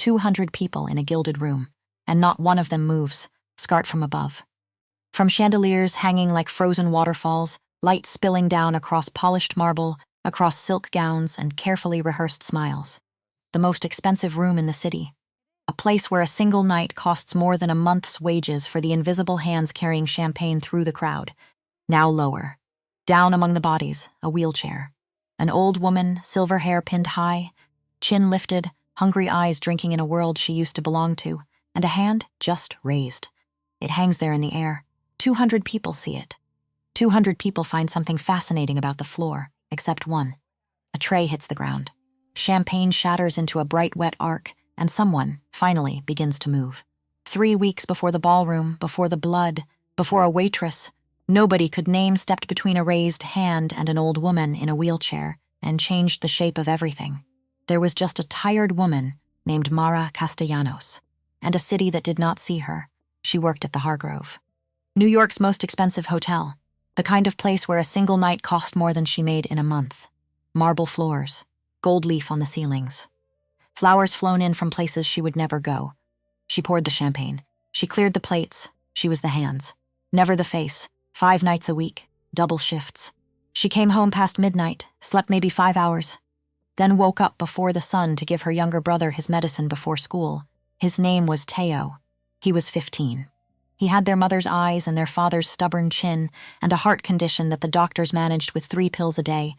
200 people in a gilded room, and not one of them moves, scarred from above. From chandeliers hanging like frozen waterfalls, light spilling down across polished marble, across silk gowns and carefully rehearsed smiles. The most expensive room in the city. A place where a single night costs more than a month's wages for the invisible hands carrying champagne through the crowd. Now lower. Down among the bodies, a wheelchair. An old woman, silver hair pinned high, chin lifted, hungry eyes drinking in a world she used to belong to, and a hand just raised. It hangs there in the air. 200 people see it. 200 people find something fascinating about the floor, except one. A tray hits the ground. Champagne shatters into a bright, wet arc, and someone, finally, begins to move. 3 weeks before the ballroom, before the blood, before a waitress, nobody could name stepped between a raised hand and an old woman in a wheelchair and changed the shape of everything. There was just a tired woman named Mara Castilianos, and a city that did not see her. She worked at the Hargrove. New York's most expensive hotel, the kind of place where a single night cost more than she made in a month. Marble floors, gold leaf on the ceilings. Flowers flown in from places she would never go. She poured the champagne. She cleared the plates. She was the hands. Never the face. 5 nights a week. Double shifts. She came home past midnight, slept maybe 5 hours, then woke up before the sun to give her younger brother his medicine before school. His name was Teo. He was 15. He had their mother's eyes and their father's stubborn chin and a heart condition that the doctors managed with 3 pills a day.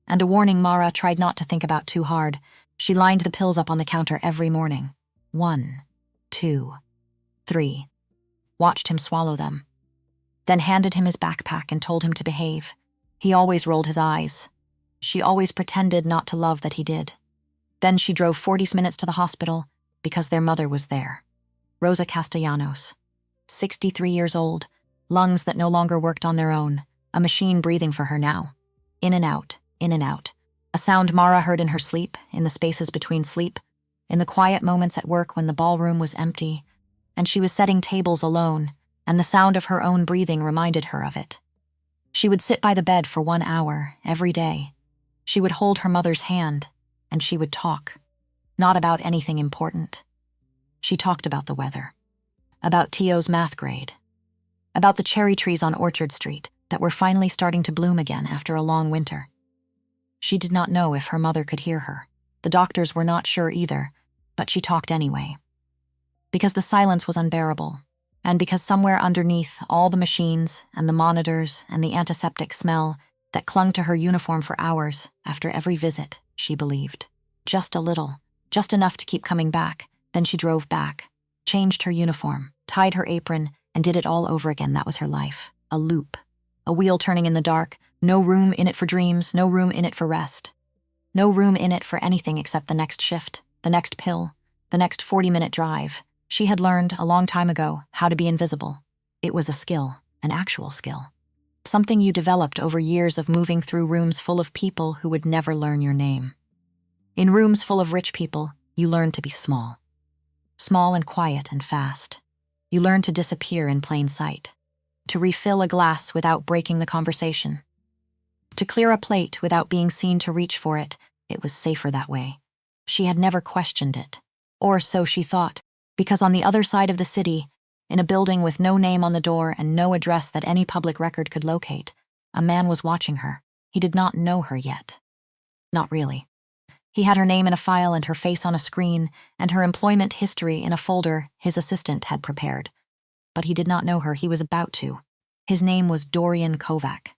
And a warning Mara tried not to think about too hard. She lined the pills up on the counter every morning. 1, 2, 3. Watched him swallow them. Then handed him his backpack and told him to behave. He always rolled his eyes. She always pretended not to love that he did. Then she drove 40 minutes to the hospital because their mother was there. Rosa Castellanos, 63 years old, lungs that no longer worked on their own, a machine breathing for her now. In and out, in and out. A sound Mara heard in her sleep, in the spaces between sleep, in the quiet moments at work when the ballroom was empty, and she was setting tables alone, and the sound of her own breathing reminded her of it. She would sit by the bed for 1 hour, every day. She would hold her mother's hand, and she would talk. Not about anything important. She talked about the weather. About Teo's math grade. About the cherry trees on Orchard Street that were finally starting to bloom again after a long winter. She did not know if her mother could hear her. The doctors were not sure either, but she talked anyway. Because the silence was unbearable, and because somewhere underneath all the machines and the monitors and the antiseptic smell that clung to her uniform for hours after every visit, she believed. Just a little, just enough to keep coming back. Then she drove back, changed her uniform, tied her apron, and did it all over again. That was her life. A loop. A wheel turning in the dark. No room in it for dreams, no room in it for rest. No room in it for anything except the next shift, the next pill, the next 40-minute drive. She had learned, a long time ago, how to be invisible. It was a skill, an actual skill. Something you developed over years of moving through rooms full of people who would never learn your name. In rooms full of rich people, you learn to be small. Small and quiet and fast. You learn to disappear in plain sight. To refill a glass without breaking the conversation. To clear a plate without being seen to reach for it. It was safer that way. She had never questioned it. Or so she thought, because on the other side of the city, in a building with no name on the door and no address that any public record could locate, a man was watching her. He did not know her yet. Not really. He had her name in a file and her face on a screen, and her employment history in a folder his assistant had prepared. But he did not know her. He was about to. His name was Dorian Kovac,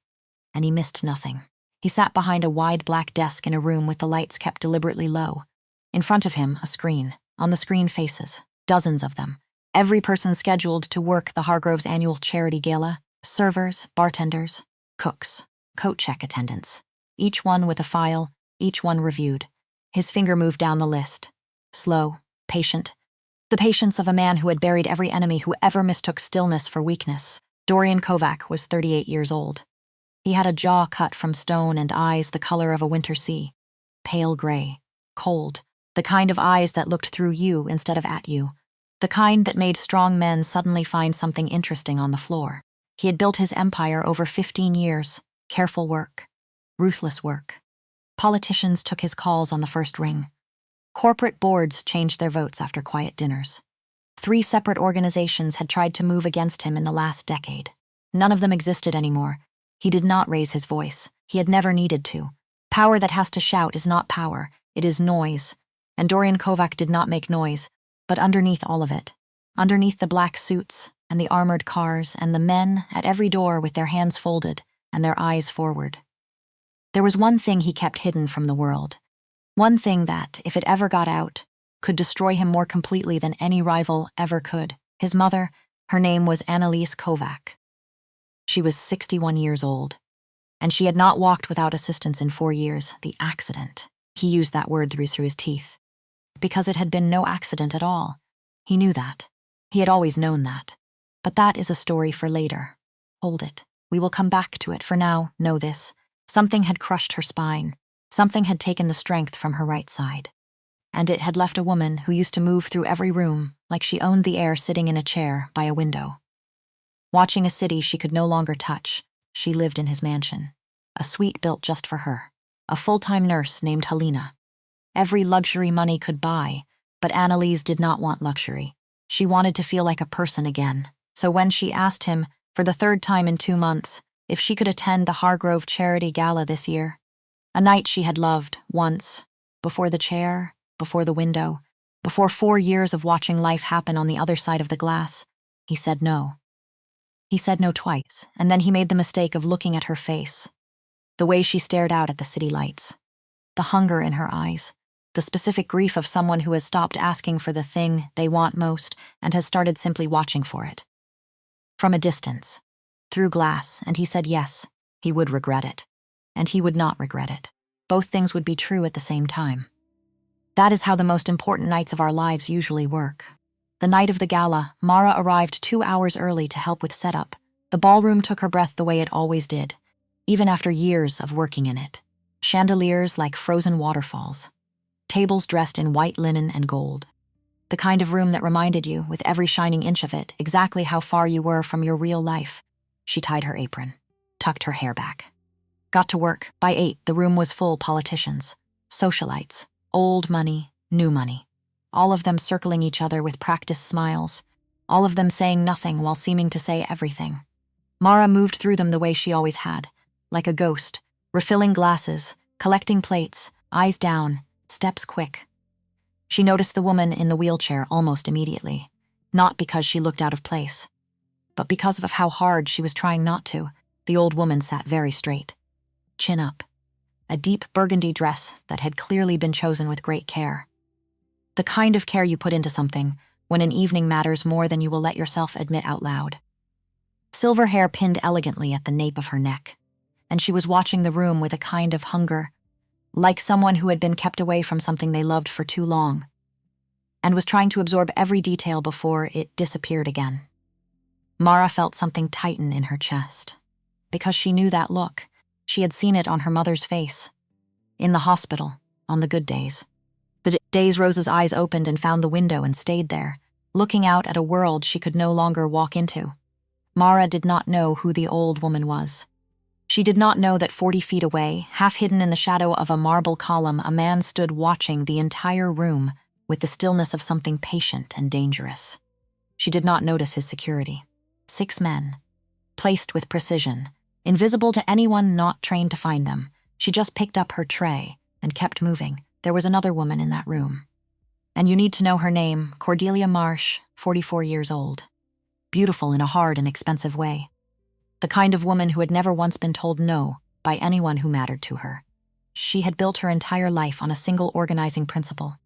and he missed nothing. He sat behind a wide black desk in a room with the lights kept deliberately low. In front of him, a screen. On the screen, faces. Dozens of them. Every person scheduled to work the Hargrove's annual charity gala. Servers, bartenders, cooks, coat check attendants. Each one with a file, each one reviewed. His finger moved down the list. Slow, patient. The patience of a man who had buried every enemy who ever mistook stillness for weakness. Dorian Kovac was 38 years old. He had a jaw cut from stone and eyes the color of a winter sea. Pale gray, cold, the kind of eyes that looked through you instead of at you. The kind that made strong men suddenly find something interesting on the floor. He had built his empire over 15 years. Careful work. Ruthless work. Politicians took his calls on the first ring. Corporate boards changed their votes after quiet dinners. 3 separate organizations had tried to move against him in the last decade. None of them existed anymore. He did not raise his voice. He had never needed to. Power that has to shout is not power, it is noise. And Dorian Kovac did not make noise, but underneath all of it, underneath the black suits and the armored cars and the men at every door with their hands folded and their eyes forward, there was one thing he kept hidden from the world. One thing that, if it ever got out, could destroy him more completely than any rival ever could. His mother, her name was Annalise Kovac. She was 61 years old, and she had not walked without assistance in 4 years. The accident. He used that word through his teeth. Because it had been no accident at all. He knew that. He had always known that. But that is a story for later. Hold it. We will come back to it. For now, know this. Something had crushed her spine. Something had taken the strength from her right side. And it had left a woman who used to move through every room like she owned the air, sitting in a chair by a window. Watching a city she could no longer touch, she lived in his mansion. A suite built just for her. A full-time nurse named Helena. Every luxury money could buy, but Annalise did not want luxury. She wanted to feel like a person again. So when she asked him, for the 3rd time in 2 months, if she could attend the Hargrove Charity Gala this year, a night she had loved once, before the chair, before the window, before 4 years of watching life happen on the other side of the glass, he said no. He said no twice, and then he made the mistake of looking at her face. The way she stared out at the city lights. The hunger in her eyes. The specific grief of someone who has stopped asking for the thing they want most and has started simply watching for it. From a distance. Through glass, and he said yes, he would regret it. And he would not regret it. Both things would be true at the same time. That is how the most important nights of our lives usually work. The night of the gala, Mara arrived 2 hours early to help with setup. The ballroom took her breath the way it always did, even after years of working in it. Chandeliers like frozen waterfalls. Tables dressed in white linen and gold. The kind of room that reminded you, with every shining inch of it, exactly how far you were from your real life. She tied her apron, tucked her hair back. Got to work. By 8, the room was full politicians, socialites, old money, new money. All of them circling each other with practiced smiles, all of them saying nothing while seeming to say everything. Mara moved through them the way she always had, like a ghost, refilling glasses, collecting plates, eyes down, steps quick. She noticed the woman in the wheelchair almost immediately, not because she looked out of place, but because of how hard she was trying not to. The old woman sat very straight, chin up, a deep burgundy dress that had clearly been chosen with great care. The kind of care you put into something when an evening matters more than you will let yourself admit out loud. Silver hair pinned elegantly at the nape of her neck, and she was watching the room with a kind of hunger, like someone who had been kept away from something they loved for too long, and was trying to absorb every detail before it disappeared again. Mara felt something tighten in her chest, because she knew that look. She had seen it on her mother's face, in the hospital, on the good days. The days Rose's eyes opened and found the window and stayed there, looking out at a world she could no longer walk into. Mara did not know who the old woman was. She did not know that 40 feet away, half hidden in the shadow of a marble column, a man stood watching the entire room with the stillness of something patient and dangerous. She did not notice his security. 6 men, placed with precision, invisible to anyone not trained to find them. She just picked up her tray and kept moving. There was another woman in that room. And you need to know her name, Cordelia Marsh, 44 years old. Beautiful in a hard and expensive way. The kind of woman who had never once been told no by anyone who mattered to her. She had built her entire life on a single organizing principle,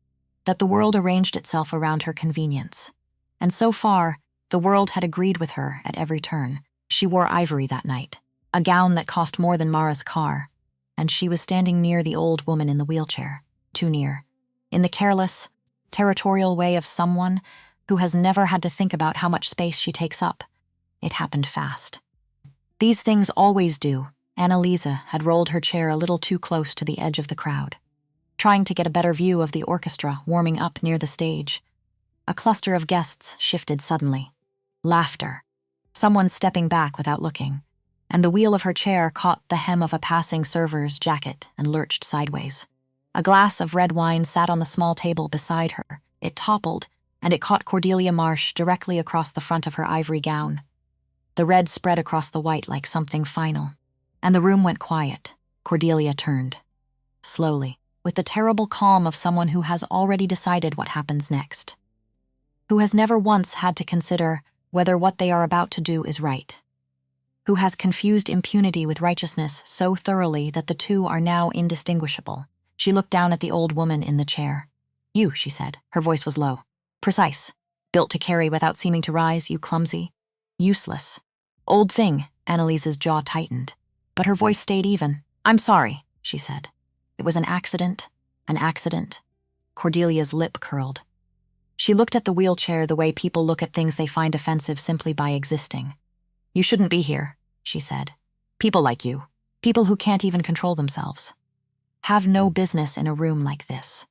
that the world arranged itself around her convenience. And so far, the world had agreed with her at every turn. She wore ivory that night, a gown that cost more than Mara's car, and she was standing near the old woman in the wheelchair, too near, in the careless, territorial way of someone who has never had to think about how much space she takes up. It happened fast. These things always do. Annalise had rolled her chair a little too close to the edge of the crowd, trying to get a better view of the orchestra warming up near the stage. A cluster of guests shifted suddenly. Laughter. Someone stepping back without looking, and the wheel of her chair caught the hem of a passing server's jacket and lurched sideways. A glass of red wine sat on the small table beside her. It toppled, and it caught Cordelia Marsh directly across the front of her ivory gown. The red spread across the white like something final, and the room went quiet. Cordelia turned. Slowly, with the terrible calm of someone who has already decided what happens next. Who has never once had to consider whether what they are about to do is right. Who has confused impunity with righteousness so thoroughly that the two are now indistinguishable. She looked down at the old woman in the chair. "You," she said. Her voice was low. "Precise. Built to carry without seeming to rise, you clumsy. Useless. Old thing." Annalise's jaw tightened, but her voice stayed even. "I'm sorry," she said. "It was an accident. An accident." Cordelia's lip curled. She looked at the wheelchair the way people look at things they find offensive simply by existing. "You shouldn't be here," she said. "People like you. People who can't even control themselves. Have no business in a room like this."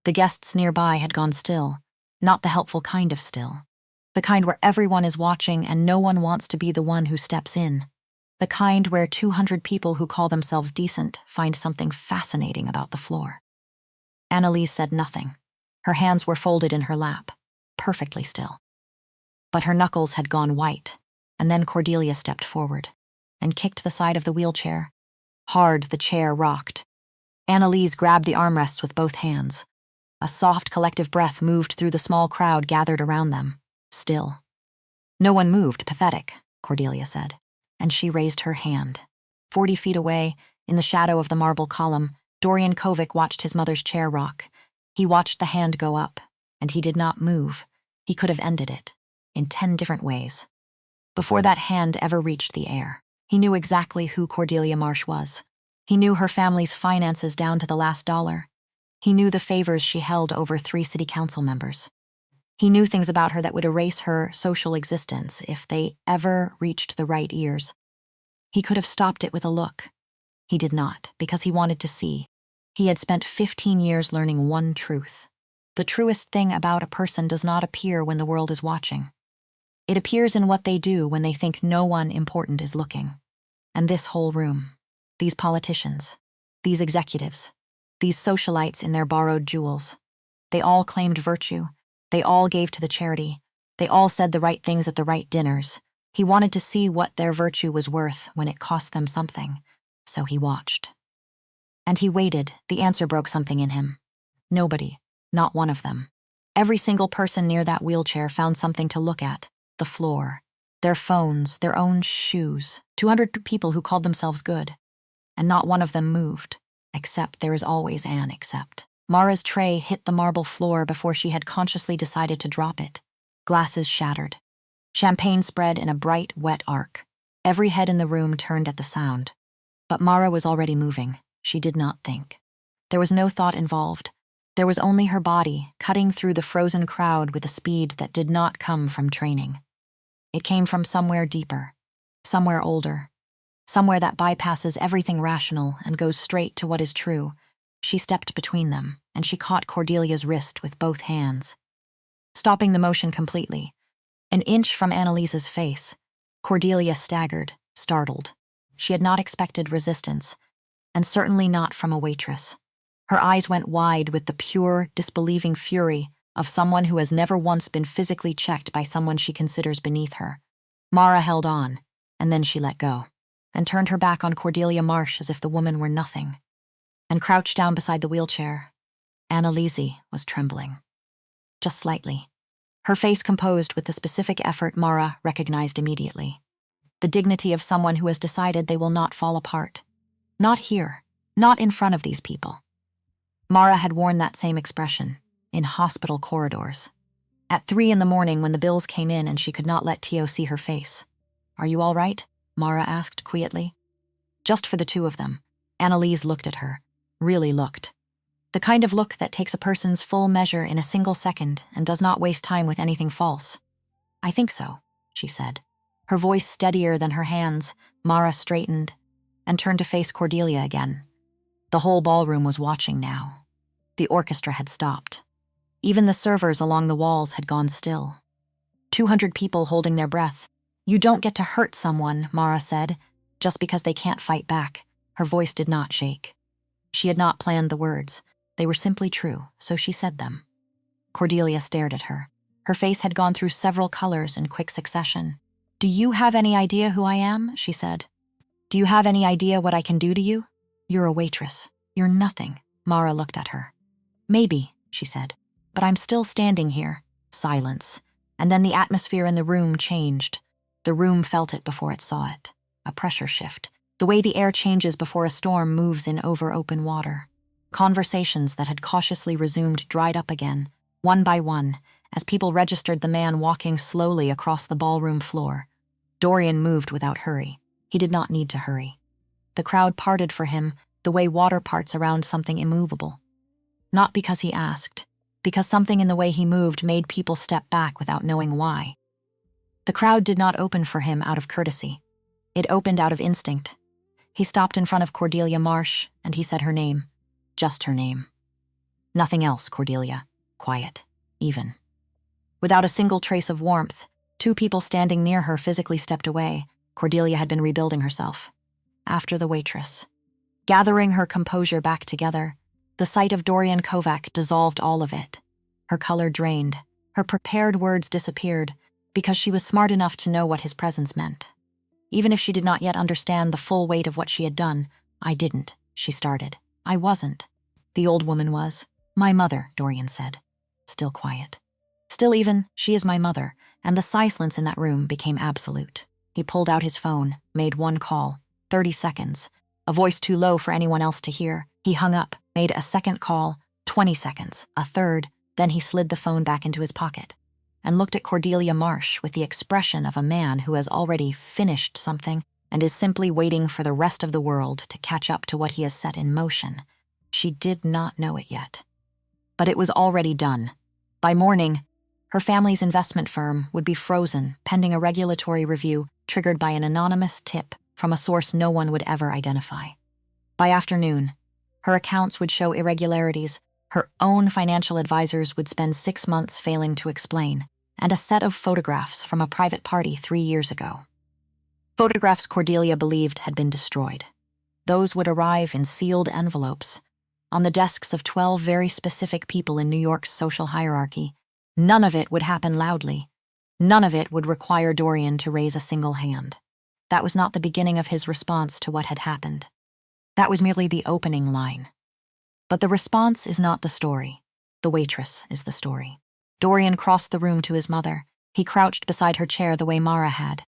The guests nearby had gone still, not the helpful kind of still. The kind where everyone is watching and no one wants to be the one who steps in. The kind where 200 people who call themselves decent find something fascinating about the floor. Annalise said nothing. Her hands were folded in her lap, perfectly still. But her knuckles had gone white, and then Cordelia stepped forward and kicked the side of the wheelchair. Hard, the chair rocked. Annalise grabbed the armrests with both hands. A soft, collective breath moved through the small crowd gathered around them. Still. "No one moved, pathetic," Cordelia said, and she raised her hand. 40 feet away, in the shadow of the marble column, Dorian Kovac watched his mother's chair rock. He watched the hand go up, and he did not move. He could have ended it, in 10 different ways. Before that hand ever reached the air, he knew exactly who Cordelia Marsh was. He knew her family's finances down to the last dollar. He knew the favors she held over 3 city council members. He knew things about her that would erase her social existence if they ever reached the right ears. He could have stopped it with a look. He did not, because he wanted to see. He had spent 15 years learning one truth. The truest thing about a person does not appear when the world is watching. It appears in what they do when they think no one important is looking. And this whole room, these politicians, these executives, these socialites in their borrowed jewels, they all claimed virtue. They all gave to the charity. They all said the right things at the right dinners. He wanted to see what their virtue was worth when it cost them something, so he watched. And he waited. The answer broke something in him. Nobody, not one of them. Every single person near that wheelchair found something to look at. The floor, their phones, their own shoes. 200 people who called themselves good. And not one of them moved. Except there is always an except. Mara's tray hit the marble floor before she had consciously decided to drop it. Glasses shattered. Champagne spread in a bright, wet arc. Every head in the room turned at the sound. But Mara was already moving. She did not think. There was no thought involved. There was only her body, cutting through the frozen crowd with a speed that did not come from training. It came from somewhere deeper, somewhere older, somewhere that bypasses everything rational and goes straight to what is true. She stepped between them, and she caught Cordelia's wrist with both hands, stopping the motion completely. An inch from Annalise's face, Cordelia staggered, startled. She had not expected resistance, and certainly not from a waitress. Her eyes went wide with the pure, disbelieving fury of someone who has never once been physically checked by someone she considers beneath her. Mara held on, and then she let go, and turned her back on Cordelia Marsh as if the woman were nothing. And crouched down beside the wheelchair, Annalise was trembling. Just slightly. Her face composed with the specific effort Mara recognized immediately. The dignity of someone who has decided they will not fall apart. Not here. Not in front of these people. Mara had worn that same expression, in hospital corridors. At 3 a.m. when the bills came in and she could not let Tio see her face. "Are you all right?" Mara asked quietly. Just for the two of them, Annalise looked at her. Really looked. The kind of look that takes a person's full measure in a single second and does not waste time with anything false. "I think so," she said. Her voice steadier than her hands. Mara straightened and turned to face Cordelia again. The whole ballroom was watching now. The orchestra had stopped. Even the servers along the walls had gone still. 200 people holding their breath. "You don't get to hurt someone," Mara said, "just because they can't fight back." Her voice did not shake. She had not planned the words. They were simply true, so she said them. Cordelia stared at her. Her face had gone through several colors in quick succession. "Do you have any idea who I am?" she said. "Do you have any idea what I can do to you? You're a waitress. You're nothing." Mara looked at her. "Maybe," she said, "but I'm still standing here." Silence. And then the atmosphere in the room changed. The room felt it before it saw it. A pressure shift. The way the air changes before a storm moves in over open water. Conversations that had cautiously resumed dried up again, one by one, as people registered the man walking slowly across the ballroom floor. Dorian moved without hurry. He did not need to hurry. The crowd parted for him the way water parts around something immovable. Not because he asked, because something in the way he moved made people step back without knowing why. The crowd did not open for him out of courtesy. It opened out of instinct. He stopped in front of Cordelia Marsh, and he said her name. Just her name. Nothing else, Cordelia. Quiet. Even. Without a single trace of warmth, two people standing near her physically stepped away. Cordelia had been rebuilding herself. After the waitress. Gathering her composure back together, the sight of Dorian Kovac dissolved all of it. Her color drained. Her prepared words disappeared, because she was smart enough to know what his presence meant. Even if she did not yet understand the full weight of what she had done. "I didn't," she started. "I wasn't." The old woman was. "My mother," Dorian said. Still quiet. Still even, "She is my mother," and the silence in that room became absolute. He pulled out his phone, made one call. 30 seconds. A voice too low for anyone else to hear. He hung up, made a second call. 20 seconds. A third. Then he slid the phone back into his pocket and looked at Cordelia Marsh with the expression of a man who has already finished something and is simply waiting for the rest of the world to catch up to what he has set in motion. She did not know it yet. But it was already done. By morning, her family's investment firm would be frozen pending a regulatory review triggered by an anonymous tip from a source no one would ever identify. By afternoon, her accounts would show irregularities. Her own financial advisors would spend 6 months failing to explain, and a set of photographs from a private party 3 years ago. Photographs Cordelia believed had been destroyed. Those would arrive in sealed envelopes, on the desks of 12 very specific people in New York's social hierarchy. None of it would happen loudly. None of it would require Dorian to raise a single hand. That was not the beginning of his response to what had happened. That was merely the opening line. But the response is not the story. The waitress is the story. Dorian crossed the room to his mother. He crouched beside her chair the way Mara had.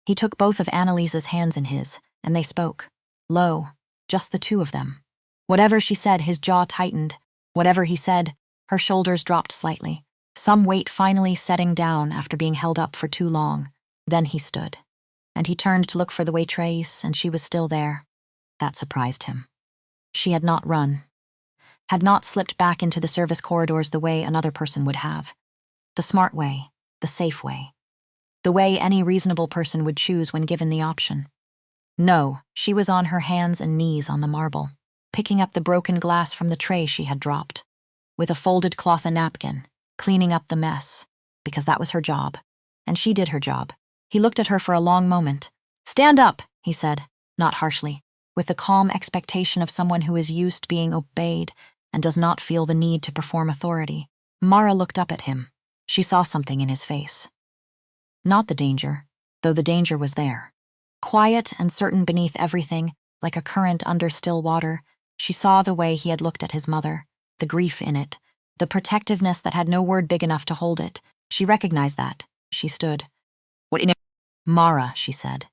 He took both of Annalise's hands in his, and they spoke. Low, just the two of them. Whatever she said, his jaw tightened. Whatever he said, her shoulders dropped slightly, some weight finally setting down after being held up for too long. Then he stood. And he turned to look for the waitress, and she was still there. That surprised him. She had not run. Had not slipped back into the service corridors the way another person would have. The smart way, the safe way. The way any reasonable person would choose when given the option. No, she was on her hands and knees on the marble, picking up the broken glass from the tray she had dropped, with a folded cloth and napkin, cleaning up the mess, because that was her job, and she did her job. He looked at her for a long moment. "Stand up," he said, not harshly, with the calm expectation of someone who is used to being obeyed and does not feel the need to perform authority. Mara looked up at him. She saw something in his face. Not the danger, though the danger was there. Quiet and certain beneath everything, like a current under still water, she saw the way he had looked at his mother, the grief in it, the protectiveness that had no word big enough to hold it. She recognized that. She stood. "What in it?" "Mara," she said.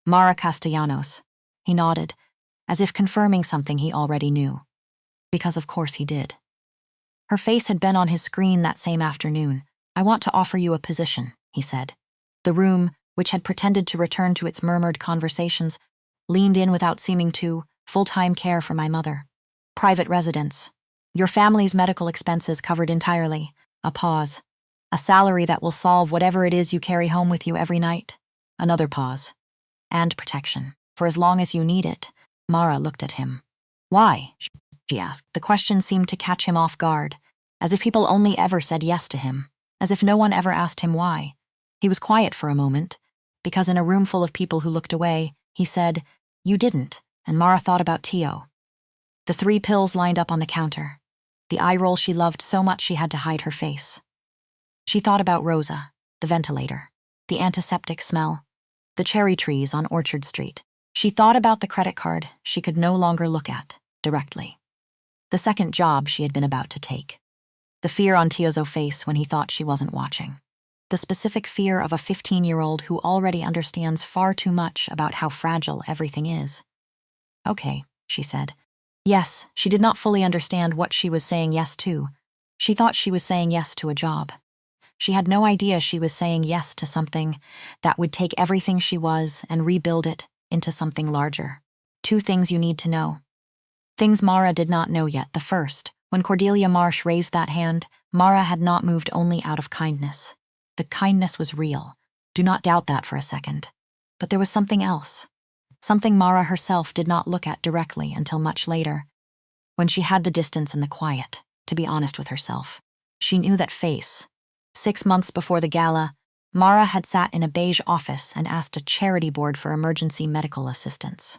"Mara Castilianos." He nodded, as if confirming something he already knew. Because of course he did. Her face had been on his screen that same afternoon. "I want to offer you a position," he said. The room, which had pretended to return to its murmured conversations, leaned in without seeming to. "Full-time care for my mother. Private residence. Your family's medical expenses covered entirely." A pause. "A salary that will solve whatever it is you carry home with you every night." Another pause. "And protection. For as long as you need it." Mara looked at him. "Why?" she asked. The question seemed to catch him off guard, as if people only ever said yes to him, as if no one ever asked him why. He was quiet for a moment, because in a room full of people who looked away, he said, "You didn't," and Mara thought about Tio. The 3 pills lined up on the counter. the eye roll she loved so much she had to hide her face. She thought about Rosa, the ventilator, the antiseptic smell, the cherry trees on Orchard Street. She thought about the credit card she could no longer look at directly. The second job she had been about to take. The fear on Tio's face when he thought she wasn't watching. The specific fear of a 15-year-old who already understands far too much about how fragile everything is. Okay, she said. Yes, she did not fully understand what she was saying yes to. She thought she was saying yes to a job. She had no idea she was saying yes to something that would take everything she was and rebuild it into something larger. 2 things you need to know. Things Mara did not know yet. The first, when Cordelia Marsh raised that hand, Mara had not moved only out of kindness. The kindness was real. Do not doubt that for a second. But there was something else. Something Mara herself did not look at directly until much later. When she had the distance and the quiet, to be honest with herself, she knew that face. 6 months before the gala, Mara had sat in a beige office and asked a charity board for emergency medical assistance.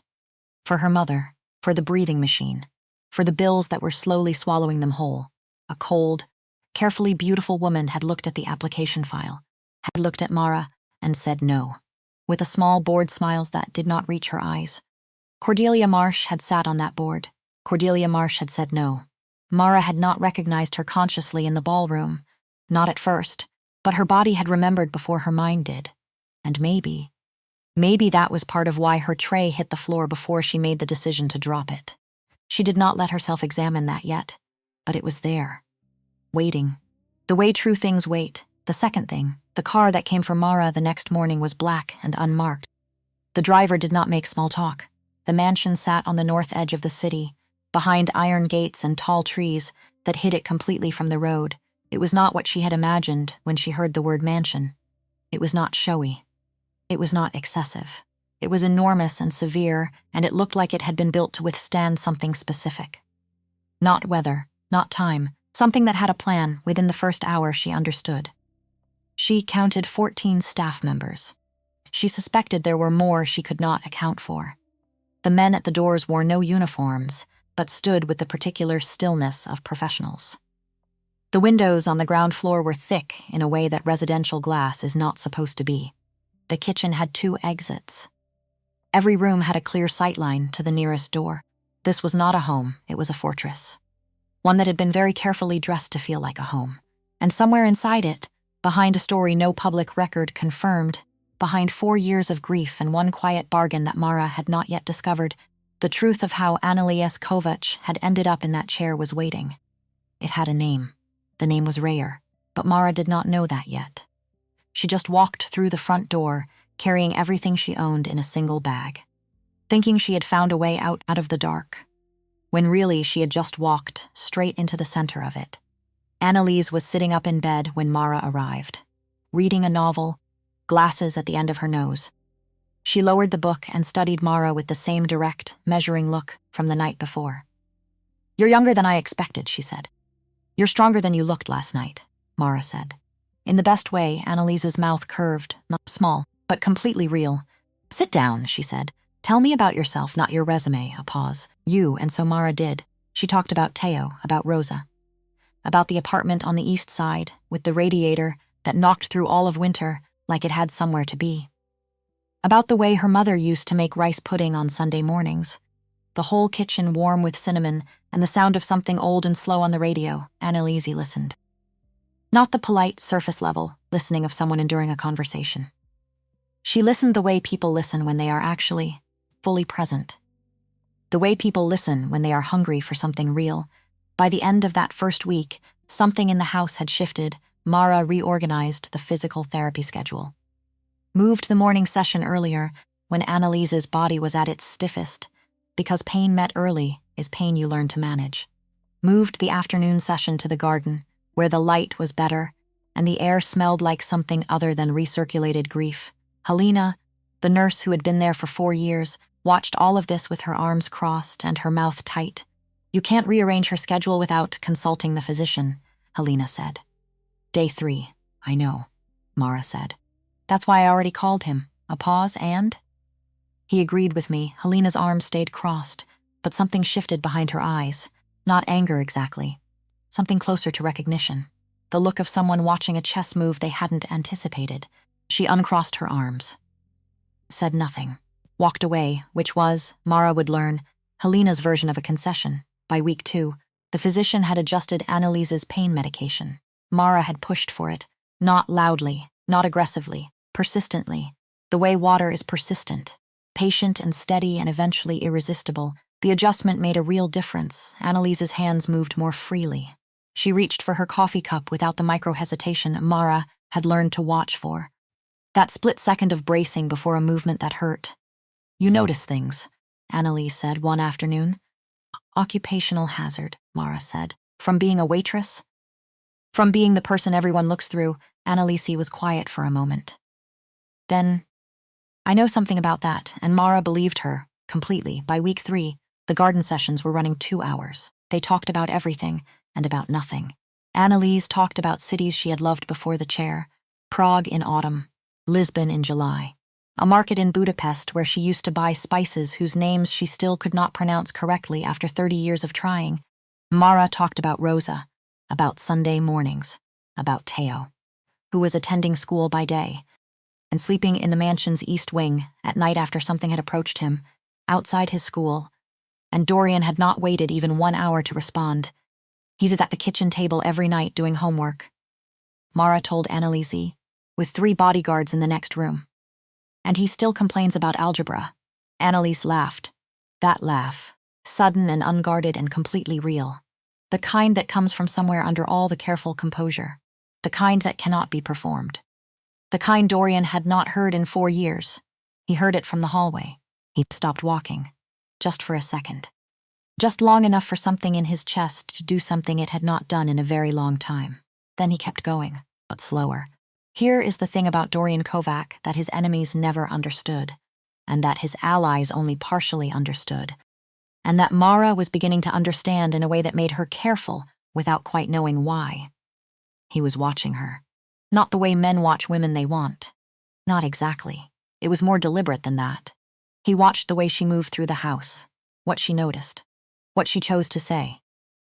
For her mother, for the breathing machine, for the bills that were slowly swallowing them whole. A cold, carefully beautiful woman had looked at the application file, had looked at Mara, and said no, with a small bored smile that did not reach her eyes. Cordelia Marsh had sat on that board. Cordelia Marsh had said no. Mara had not recognized her consciously in the ballroom, not at first, but her body had remembered before her mind did. And maybe that was part of why her tray hit the floor before she made the decision to drop it. She did not let herself examine that yet, but it was there, waiting. The way true things wait. The second thing, the car that came for Mara the next morning was black and unmarked. The driver did not make small talk. The mansion sat on the north edge of the city, behind iron gates and tall trees that hid it completely from the road. It was not what she had imagined when she heard the word mansion. It was not showy. It was not excessive. It was enormous and severe, and it looked like it had been built to withstand something specific. Not weather, not time, something that had a plan. Within the first hour, she understood. She counted 14 staff members. She suspected there were more she could not account for. The men at the doors wore no uniforms, but stood with the particular stillness of professionals. The windows on the ground floor were thick in a way that residential glass is not supposed to be. The kitchen had 2 exits. Every room had a clear sightline to the nearest door. This was not a home, it was a fortress. One that had been very carefully dressed to feel like a home. And somewhere inside it, behind a story no public record confirmed, behind 4 years of grief and one quiet bargain that Mara had not yet discovered, the truth of how Annalise Kovac had ended up in that chair was waiting. It had a name. The name was Rayer, but Mara did not know that yet. She just walked through the front door, carrying everything she owned in a single bag, thinking she had found a way out of the dark, when really she had just walked straight into the center of it. Annalise was sitting up in bed when Mara arrived, reading a novel, glasses at the end of her nose. She lowered the book and studied Mara with the same direct, measuring look from the night before. "You're younger than I expected," she said. "You're stronger than you looked last night," Mara said. In the best way, Annalise's mouth curved, not small, but completely real. "Sit down," she said. "Tell me about yourself, not your resume." A pause. "You," and so Mara did. She talked about Teo, about Rosa, about the apartment on the east side, with the radiator that knocked through all of winter like it had somewhere to be. About the way her mother used to make rice pudding on Sunday mornings. The whole kitchen warm with cinnamon and the sound of something old and slow on the radio. Annalise listened. Not the polite, surface-level listening of someone enduring a conversation. She listened the way people listen when they are actually fully present. The way people listen when they are hungry for something real. By the end of that first week, something in the house had shifted. Mara reorganized the physical therapy schedule. Moved the morning session earlier when Annalise's body was at its stiffest, because pain met early is pain you learn to manage. Moved the afternoon session to the garden, where the light was better and the air smelled like something other than recirculated grief. Helena, the nurse who had been there for 4 years, watched all of this with her arms crossed and her mouth tight. "You can't rearrange her schedule without consulting the physician," Helena said. "Day 3, I know," Mara said. "That's why I already called him." A pause, and? He agreed with me. Helena's arms stayed crossed, but something shifted behind her eyes. Not anger exactly. something closer to recognition. The look of someone watching a chess move they hadn't anticipated. She uncrossed her arms, said nothing, walked away, which was, Mara would learn, Helena's version of a concession. By week 2, the physician had adjusted Annalise's pain medication. Mara had pushed for it, not loudly, not aggressively, persistently. The way water is persistent, patient and steady and eventually irresistible. The adjustment made a real difference. Annalise's hands moved more freely. She reached for her coffee cup without the micro-hesitation Mara had learned to watch for. That split second of bracing before a movement that hurt. "You notice things," Annalise said one afternoon. "Occupational hazard," Mara said. "From being a waitress?" "From being the person everyone looks through." Annalise was quiet for a moment. Then, "I know something about that," and Mara believed her, completely. By week 3, the garden sessions were running 2 hours. They talked about everything and about nothing. Annalise talked about cities she had loved before the chair. Prague in autumn, Lisbon in July, a market in Budapest where she used to buy spices whose names she still could not pronounce correctly after 30 years of trying. Mara talked about Rosa, about Sunday mornings, about Teo, who was attending school by day and sleeping in the mansion's east wing at night after something had approached him, outside his school, and Dorian had not waited even 1 hour to respond. "He's at the kitchen table every night doing homework," Mara told Annalise, "with 3 bodyguards in the next room. And he still complains about algebra." Annalise laughed. That laugh, sudden and unguarded and completely real. The kind that comes from somewhere under all the careful composure. The kind that cannot be performed. The kind Dorian had not heard in 4 years. He heard it from the hallway. He stopped walking. Just for a second. Just long enough for something in his chest to do something it had not done in a very long time. Then he kept going, but slower. Here is the thing about Dorian Kovac that his enemies never understood, and that his allies only partially understood, and that Mara was beginning to understand in a way that made her careful without quite knowing why. He was watching her. Not the way men watch women they want. Not exactly. It was more deliberate than that. He watched the way she moved through the house, what she noticed, what she chose to say,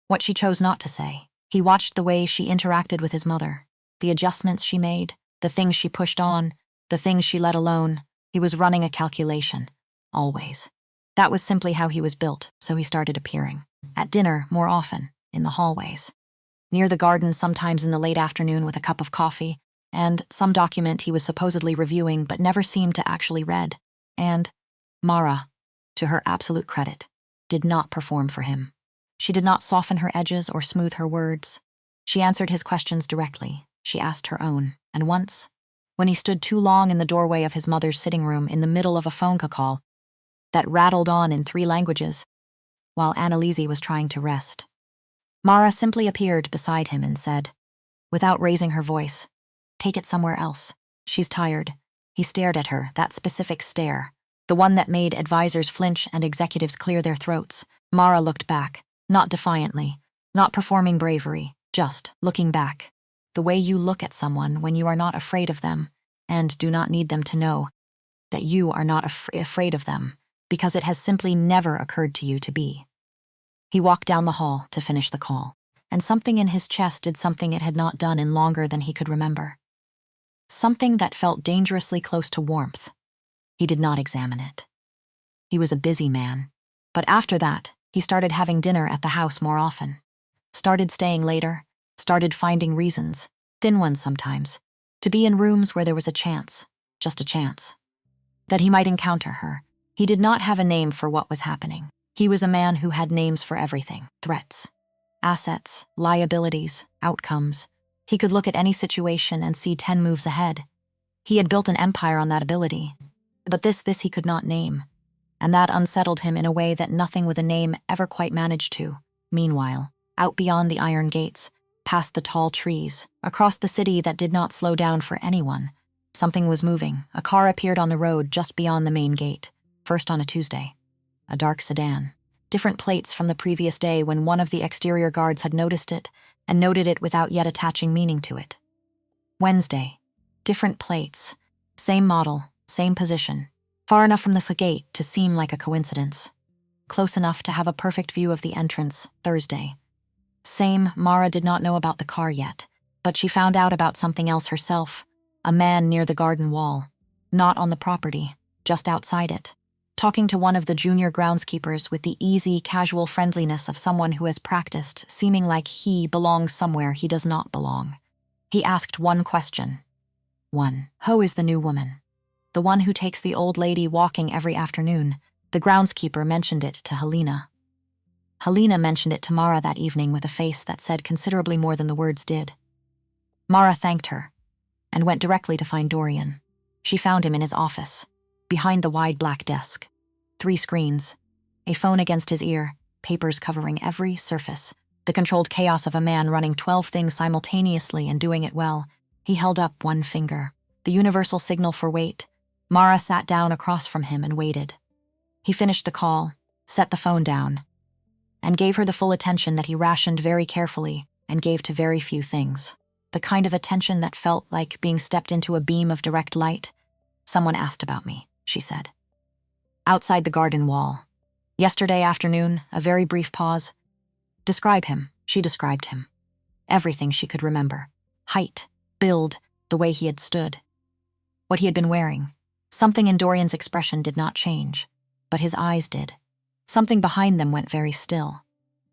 what she chose not to say. He watched the way she interacted with his mother, the adjustments she made, the things she pushed on, the things she let alone. He was running a calculation, always. That was simply how he was built, so he started appearing. At dinner, more often, in the hallways. Near the garden, sometimes in the late afternoon with a cup of coffee, and some document he was supposedly reviewing but never seemed to actually read. And Mara, to her absolute credit, did not perform for him. She did not soften her edges or smooth her words. She answered his questions directly. She asked her own. And once, when he stood too long in the doorway of his mother's sitting room in the middle of a phone call that rattled on in 3 languages, while Annalise was trying to rest, Mara simply appeared beside him and said, without raising her voice, "Take it somewhere else. She's tired." He stared at her, that specific stare, the one that made advisors flinch and executives clear their throats. Mara looked back, not defiantly, not performing bravery, just looking back. The way you look at someone when you are not afraid of them and do not need them to know that you are not afraid of them because it has simply never occurred to you to be. He walked down the hall to finish the call, and something in his chest did something it had not done in longer than he could remember. Something that felt dangerously close to warmth. He did not examine it. He was a busy man, but after that, he started having dinner at the house more often. Started staying later, started finding reasons, thin ones sometimes, to be in rooms where there was a chance, just a chance, that he might encounter her. He did not have a name for what was happening. He was a man who had names for everything: threats, assets, liabilities, outcomes. He could look at any situation and see 10 moves ahead. He had built an empire on that ability. But this he could not name, and that unsettled him in a way that nothing with a name ever quite managed to. Meanwhile, out beyond the iron gates, past the tall trees, across the city that did not slow down for anyone, something was moving. A car appeared on the road just beyond the main gate, first on a Tuesday. A dark sedan. Different plates from the previous day when one of the exterior guards had noticed it and noted it without yet attaching meaning to it. Wednesday. Different plates. Same model, same position. Far enough from the gate to seem like a coincidence. Close enough to have a perfect view of the entrance. Thursday. Same, Mara did not know about the car yet, but she found out about something else herself. A man near the garden wall. Not on the property, just outside it. Talking to one of the junior groundskeepers with the easy, casual friendliness of someone who has practiced, seeming like he belongs somewhere he does not belong. He asked one question. Who is the new woman? The one who takes the old lady walking every afternoon. The groundskeeper mentioned it to Helena. Helena mentioned it to Mara that evening with a face that said considerably more than the words did. Mara thanked her and went directly to find Dorian. She found him in his office, behind the wide black desk. 3 screens, a phone against his ear, papers covering every surface, the controlled chaos of a man running 12 things simultaneously and doing it well. He held up one finger, the universal signal for wait. Mara sat down across from him and waited. He finished the call, set the phone down, and gave her the full attention that he rationed very carefully and gave to very few things. The kind of attention that felt like being stepped into a beam of direct light. Someone asked about me, she said. Outside the garden wall. Yesterday afternoon, a very brief pause. Describe him, she described him. Everything she could remember. Height, build, the way he had stood. What he had been wearing. Something in Dorian's expression did not change, but his eyes did. Something behind them went very still.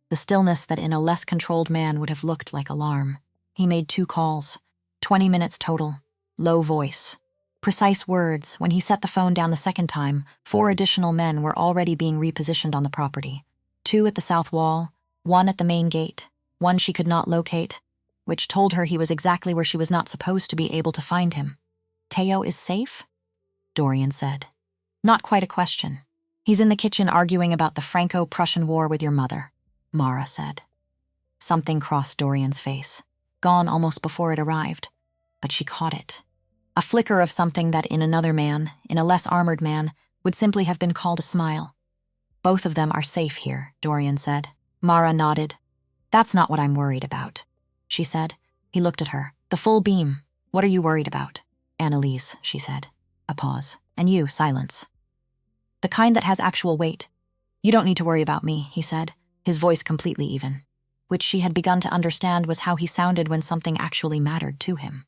The stillness that in a less controlled man would have looked like alarm. He made 2 calls, 20 minutes total, low voice. Precise words. When he set the phone down the second time, 4 additional men were already being repositioned on the property. 2 at the south wall, 1 at the main gate, 1 she could not locate, which told her he was exactly where she was not supposed to be able to find him. Teo is safe? Dorian said. Not quite a question. He's in the kitchen arguing about the Franco-Prussian War with your mother, Mara said. Something crossed Dorian's face, gone almost before it arrived, but she caught it. A flicker of something that in another man, in a less armored man, would simply have been called a smile. Both of them are safe here, Dorian said. Mara nodded. That's not what I'm worried about, she said. He looked at her. The full beam. What are you worried about? Annalise, she said. A pause. And you, silence. The kind that has actual weight. You don't need to worry about me, he said, his voice completely even, which she had begun to understand was how he sounded when something actually mattered to him.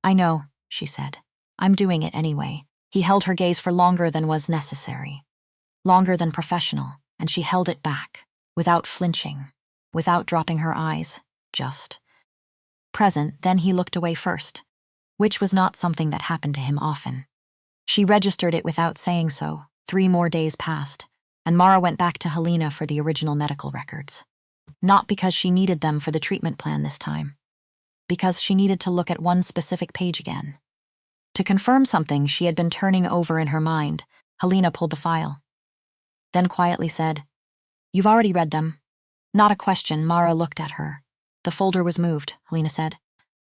I know, she said. I'm doing it anyway. He held her gaze for longer than was necessary. Longer than professional, and she held it back, without flinching, without dropping her eyes, just present. Then he looked away first, which was not something that happened to him often. She registered it without saying so. 3 more days passed, and Mara went back to Helena for the original medical records. Not because she needed them for the treatment plan this time, because she needed to look at one specific page again. To confirm something she had been turning over in her mind, Helena pulled the file. Then quietly said, You've already read them. Not a question. Mara looked at her. The folder was moved, Helena said.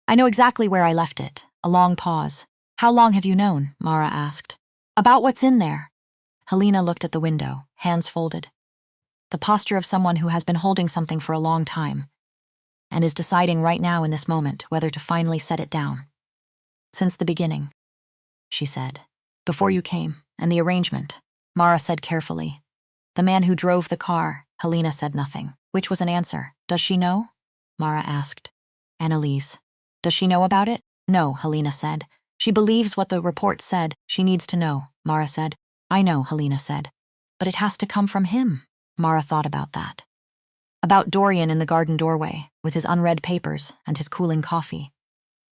I know exactly where I left it. A long pause. How long have you known? Mara asked. About what's in there. Helena looked at the window, hands folded. The posture of someone who has been holding something for a long time, and is deciding right now in this moment whether to finally set it down. Since the beginning, she said. Before you came, and the arrangement, Mara said carefully. The man who drove the car, Helena said nothing, which was an answer. Does she know? Mara asked. Annalise. Does she know about it? No, Helena said. She believes what the report said. She needs to know, Mara said. I know, Helena said. But it has to come from him. Mara thought about that. About Dorian in the garden doorway, with his unread papers and his cooling coffee.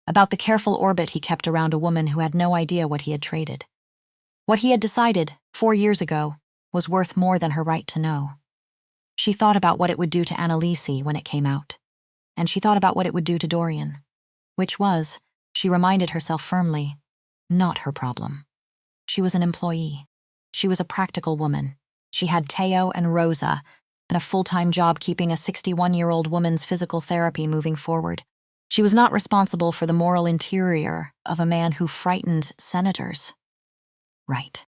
About the careful orbit he kept around a woman who had no idea what he had traded. What he had decided, 4 years ago, was worth more than her right to know. She thought about what it would do to Annalise when it came out, and she thought about what it would do to Dorian, which was, she reminded herself firmly, not her problem. She was an employee. She was a practical woman. She had Teo and Rosa, and a full-time job keeping a 61-year-old woman's physical therapy moving forward. She was not responsible for the moral interior of a man who frightened senators. Right.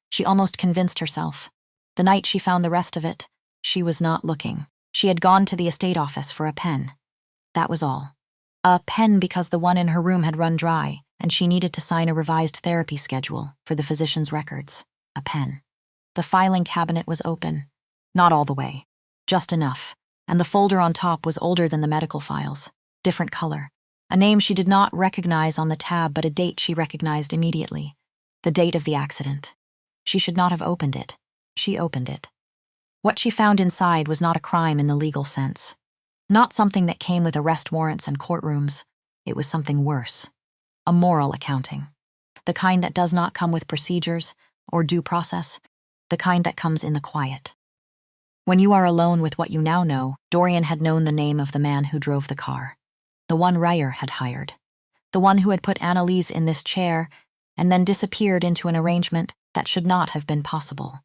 She almost convinced herself. The night she found the rest of it, she was not looking. She had gone to the estate office for a pen. That was all. A pen because the one in her room had run dry, and she needed to sign a revised therapy schedule for the physician's records. A pen. The filing cabinet was open. Not all the way. Just enough. and the folder on top was older than the medical files. Different color. A name she did not recognize on the tab, but a date she recognized immediately. The date of the accident. She should not have opened it. She opened it. What she found inside was not a crime in the legal sense. Not something that came with arrest warrants and courtrooms. It was something worse. A moral accounting. The kind that does not come with procedures or due process. The kind that comes in the quiet. When you are alone with what you now know, Dorian had known the name of the man who drove the car. The one Ryer had hired. The one who had put Annalise in this chair and then disappeared into an arrangement that should not have been possible.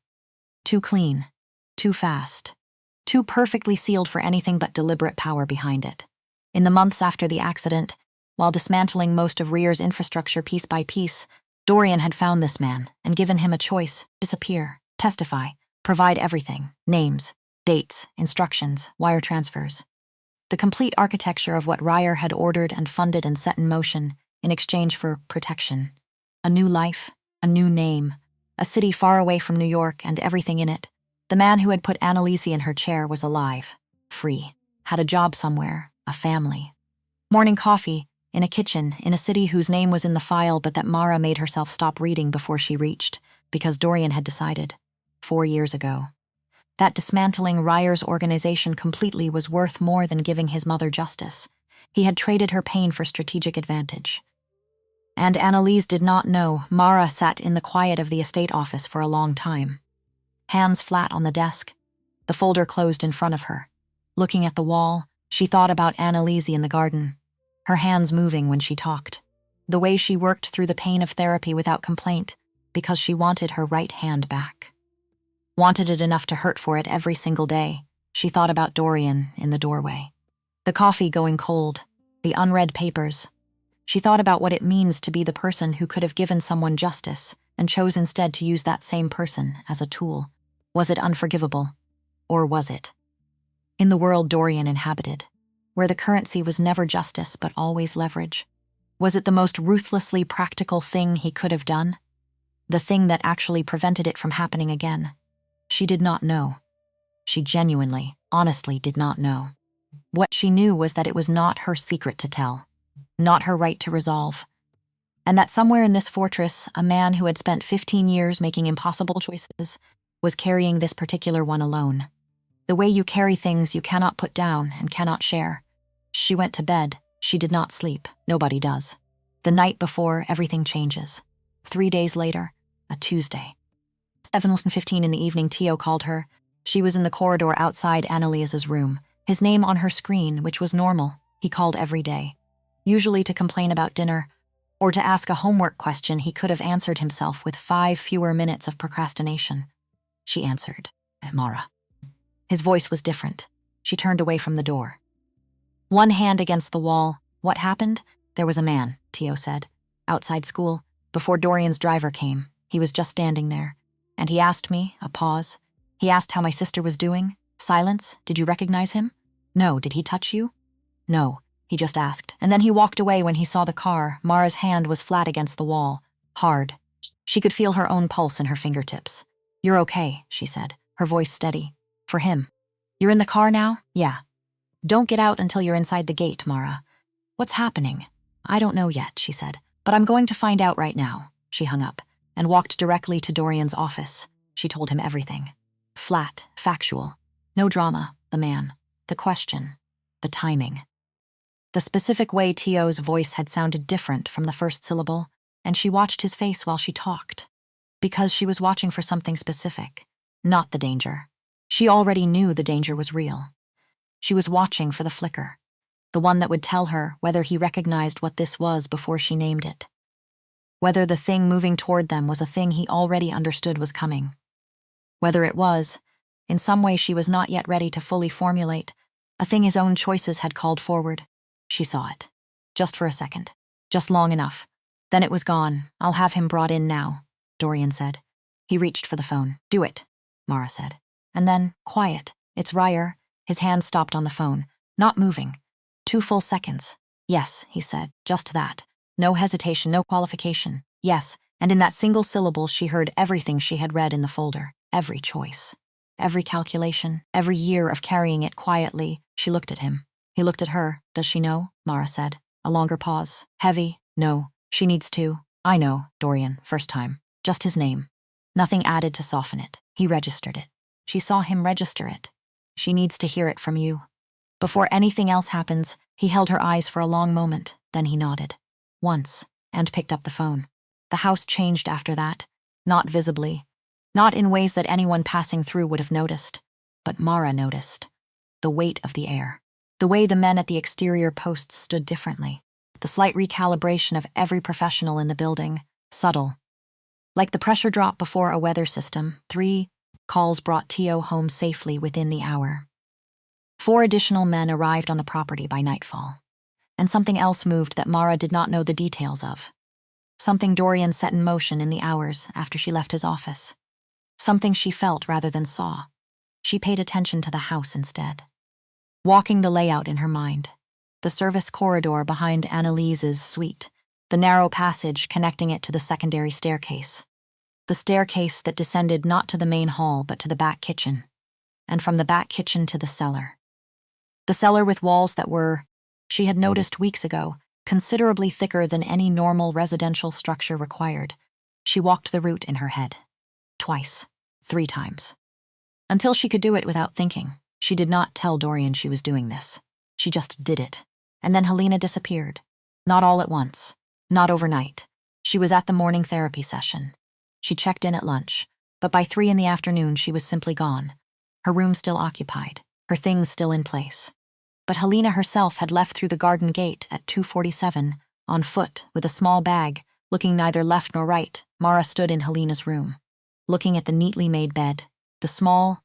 Too clean. Too fast. Too perfectly sealed for anything but deliberate power behind it. In the months after the accident, while dismantling most of Ryer's infrastructure piece by piece, Dorian had found this man and given him a choice: disappear, testify, provide everything: names, dates, instructions, wire transfers. The complete architecture of what Ryer had ordered and funded and set in motion in exchange for protection. A new life, a new name, a city far away from New York and everything in it. The man who had put Annalise in her chair was alive, free, had a job somewhere, a family. Morning coffee, in a kitchen, in a city whose name was in the file but that Mara made herself stop reading before she reached, because Dorian had decided, 4 years ago, that dismantling Ryer's organization completely was worth more than giving his mother justice. He had traded her pain for strategic advantage. And Annalise did not know Mara sat in the quiet of the estate office for a long time. Hands flat on the desk, the folder closed in front of her. Looking at the wall, she thought about Annalise in the garden, her hands moving when she talked. The way she worked through the pain of therapy without complaint, because she wanted her right hand back. Wanted it enough to hurt for it every single day. She thought about Dorian in the doorway. The coffee going cold, the unread papers. She thought about what it means to be the person who could have given someone justice and chose instead to use that same person as a tool. Was it unforgivable? Or was it? In the world Dorian inhabited, where the currency was never justice but always leverage, was it the most ruthlessly practical thing he could have done? The thing that actually prevented it from happening again? She did not know. She genuinely, honestly did not know. What she knew was that it was not her secret to tell, not her right to resolve, and that somewhere in this fortress, a man who had spent 15 years making impossible choices was carrying this particular one alone. The way you carry things you cannot put down and cannot share. She went to bed. She did not sleep. Nobody does. The night before, everything changes. 3 days later, a Tuesday. 7:15 in the evening, Tio called her. She was in the corridor outside Annalise's room, his name on her screen, which was normal. He called every day. Usually to complain about dinner, or to ask a homework question he could have answered himself with 5 fewer minutes of procrastination. She answered, Mara. His voice was different. She turned away from the door. One hand against the wall. What happened? There was a man, Tio said. Outside school, before Dorian's driver came. He was just standing there. And he asked me, a pause. He asked how my sister was doing. Silence. Did you recognize him? No. Did he touch you? No. He just asked. And then he walked away when he saw the car. Mara's hand was flat against the wall. Hard. She could feel her own pulse in her fingertips. You're okay, she said, her voice steady. For him. You're in the car now? Yeah. Don't get out until you're inside the gate, Mara. What's happening? I don't know yet, she said. But I'm going to find out right now. She hung up and walked directly to Dorian's office. She told him everything. Flat, factual. No drama, the man, the question, the timing. The specific way Tio's voice had sounded different from the first syllable, and she watched his face while she talked. Because she was watching for something specific, not the danger. She already knew the danger was real. She was watching for the flicker, the one that would tell her whether he recognized what this was before she named it. Whether the thing moving toward them was a thing he already understood was coming. Whether it was, in some way she was not yet ready to fully formulate, a thing his own choices had called forward. She saw it. Just for a second. Just long enough. Then it was gone. I'll have him brought in now, Dorian said. He reached for the phone. Do it, Mara said. And then, quiet. It's Ryer. His hand stopped on the phone. Not moving. 2 full seconds. Yes, he said. Just that. No hesitation, no qualification. Yes, and in that single syllable she heard everything she had read in the folder. Every choice. Every calculation, every year of carrying it quietly. She looked at him. He looked at her. Does she know? Mara said. A longer pause. Heavy. No. She needs to. I know, Dorian, first time. Just his name. Nothing added to soften it. He registered it. She saw him register it. She needs to hear it from you. Before anything else happens, he held her eyes for a long moment, then he nodded. Once, and picked up the phone. The house changed after that, not visibly. Not in ways that anyone passing through would have noticed. But Mara noticed. The weight of the air. The way the men at the exterior posts stood differently. The slight recalibration of every professional in the building. Subtle. Like the pressure drop before a weather system, 3 calls brought Tio home safely within the hour. 4 additional men arrived on the property by nightfall. And something else moved that Mara did not know the details of. Something Dorian set in motion in the hours after she left his office. Something she felt rather than saw. She paid attention to the house instead. Walking the layout in her mind. The service corridor behind Annalise's suite. The narrow passage connecting it to the secondary staircase. The staircase that descended not to the main hall but to the back kitchen. And from the back kitchen to the cellar. The cellar with walls that were, she had noticed weeks ago, considerably thicker than any normal residential structure required. She walked the route in her head. Twice. 3 times. Until she could do it without thinking. She did not tell Dorian she was doing this. She just did it. And then Helena disappeared. Not all at once. Not overnight. She was at the morning therapy session. She checked in at lunch, but by 3 in the afternoon she was simply gone. Her room still occupied, her things still in place. But Helena herself had left through the garden gate at 2:47, on foot, with a small bag, looking neither left nor right. Mara stood in Helena's room, looking at the neatly made bed, the small,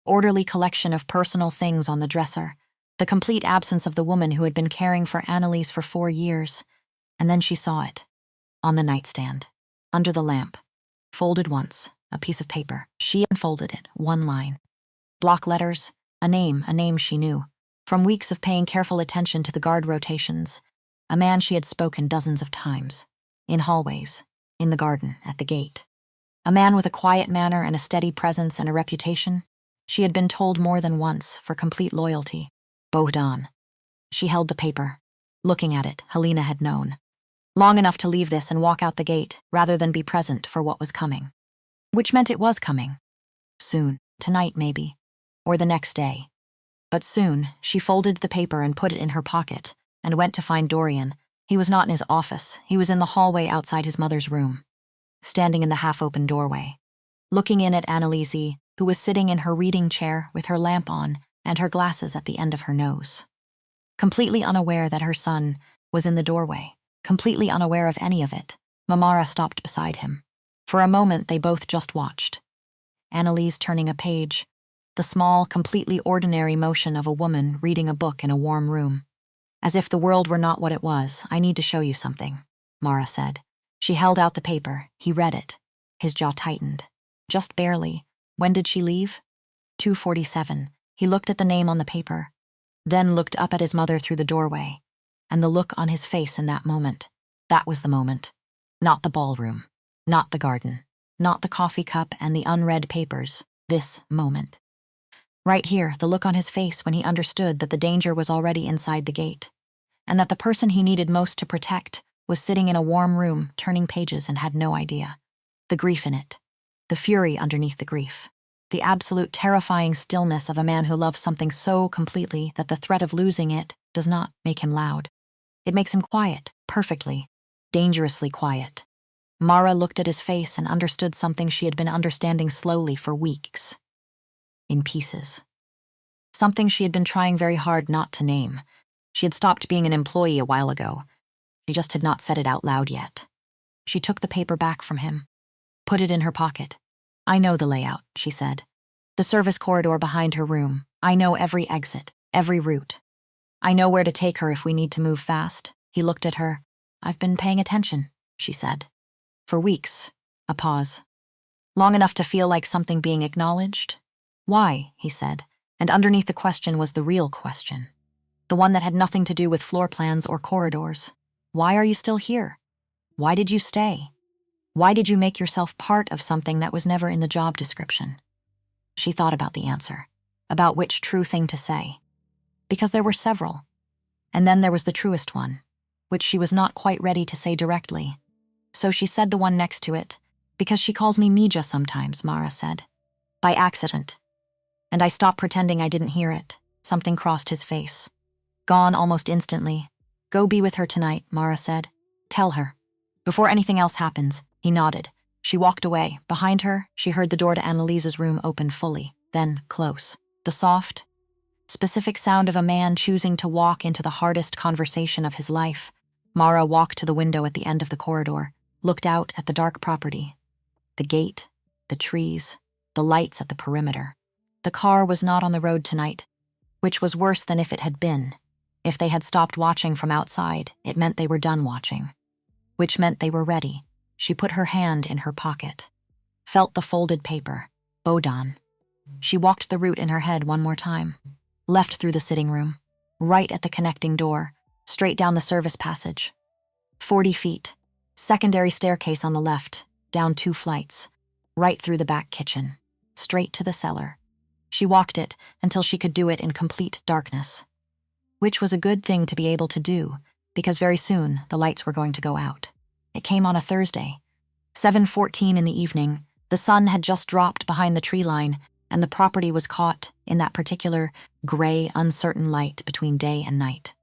orderly collection of personal things on the dresser, the complete absence of the woman who had been caring for Annalise for 4 years. And then she saw it. On the nightstand. Under the lamp. Folded once. A piece of paper. She unfolded it. 1 line. Block letters. A name she knew. From weeks of paying careful attention to the guard rotations. A man she had spoken dozens of times. In hallways. In the garden. At the gate. A man with a quiet manner and a steady presence and a reputation. She had been told more than once for complete loyalty. Bohdan. She held the paper. Looking at it, Helena had known. Long enough to leave this and walk out the gate, rather than be present for what was coming. Which meant it was coming. Soon. Tonight, maybe. Or the next day. But soon, she folded the paper and put it in her pocket, and went to find Dorian. He was not in his office. He was in the hallway outside his mother's room. Standing in the half-open doorway. Looking in at Annalise, who was sitting in her reading chair with her lamp on and her glasses at the end of her nose. Completely unaware that her son was in the doorway. Completely unaware of any of it, Mara stopped beside him. For a moment, they both just watched. Annalise turning a page, the small, completely ordinary motion of a woman reading a book in a warm room. As if the world were not what it was. I need to show you something, Mara said. She held out the paper. He read it. His jaw tightened. Just barely. When did she leave? 2:47. He looked at the name on the paper, then looked up at his mother through the doorway. And the look on his face in that moment. That was the moment. Not the ballroom. Not the garden. Not the coffee cup and the unread papers. This moment. Right here, the look on his face when he understood that the danger was already inside the gate. And that the person he needed most to protect was sitting in a warm room, turning pages and had no idea. The grief in it. The fury underneath the grief. The absolute terrifying stillness of a man who loves something so completely that the threat of losing it does not make him loud. It makes him quiet, perfectly, dangerously quiet. Mara looked at his face and understood something she had been understanding slowly for weeks. In pieces. Something she had been trying very hard not to name. She had stopped being an employee a while ago. She just had not said it out loud yet. She took the paper back from him. Put it in her pocket. I know the layout, she said. The service corridor behind her room. I know every exit, every route. I know where to take her if we need to move fast. He looked at her. I've been paying attention, she said. For weeks. A pause. Long enough to feel like something being acknowledged? Why, he said, and underneath the question was the real question. The one that had nothing to do with floor plans or corridors. Why are you still here? Why did you stay? Why did you make yourself part of something that was never in the job description? She thought about the answer, about which true thing to say. Because there were several. And then there was the truest one, which she was not quite ready to say directly. So she said the one next to it, because she calls me Mija sometimes, Mara said. By accident. And I stopped pretending I didn't hear it. Something crossed his face. Gone almost instantly. Go be with her tonight, Mara said. Tell her. Before anything else happens, he nodded. She walked away. Behind her, she heard the door to Annalise's room open fully, then close. The soft, specific sound of a man choosing to walk into the hardest conversation of his life. Mara walked to the window at the end of the corridor, looked out at the dark property. The gate, the trees, the lights at the perimeter. The car was not on the road tonight, which was worse than if it had been. If they had stopped watching from outside, it meant they were done watching. Which meant they were ready. She put her hand in her pocket. Felt the folded paper. Bodan. She walked the route in her head one more time. Left through the sitting room. Right at the connecting door. Straight down the service passage. 40 feet. Secondary staircase on the left. Down 2 flights. Right through the back kitchen. Straight to the cellar. She walked it until she could do it in complete darkness. Which was a good thing to be able to do, because very soon the lights were going to go out. It came on a Thursday. 7:14 in the evening, the sun had just dropped behind the tree line, and the property was caught in that particular gray, uncertain light between day and night.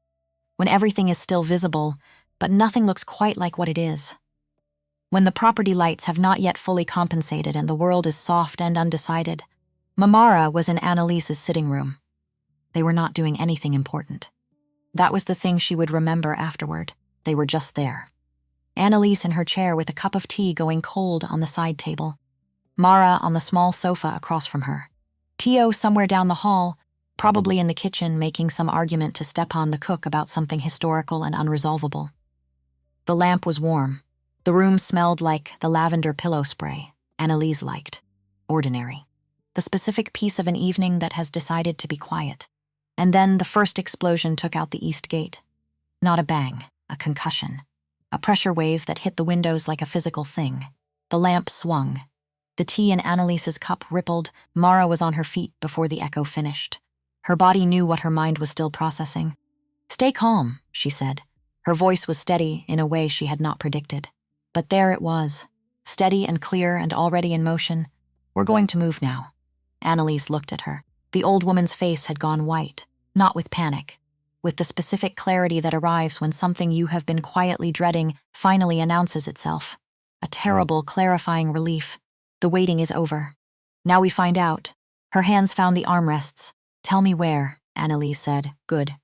When everything is still visible, but nothing looks quite like what it is. When the property lights have not yet fully compensated and the world is soft and undecided. Mara was in Annalise's sitting room. They were not doing anything important. That was the thing she would remember afterward. They were just there. Annalise in her chair with a cup of tea going cold on the side table. Mara on the small sofa across from her. Tio somewhere down the hall, probably in the kitchen making some argument to Stepan the cook about something historical and unresolvable. The lamp was warm. The room smelled like the lavender pillow spray Annalise liked. Ordinary. The specific piece of an evening that has decided to be quiet. And then the first explosion took out the east gate. Not a bang, a concussion. A pressure wave that hit the windows like a physical thing. The lamp swung. The tea in Annalise's cup rippled. Mara was on her feet before the echo finished. Her body knew what her mind was still processing. Stay calm, she said. Her voice was steady in a way she had not predicted. But there it was, steady and clear and already in motion. We're going to move now. Annalise looked at her. The old woman's face had gone white, not with panic, with the specific clarity that arrives when something you have been quietly dreading finally announces itself. A terrible, clarifying relief. The waiting is over. Now we find out. Her hands found the armrests. Tell me where, Annalise said. Good.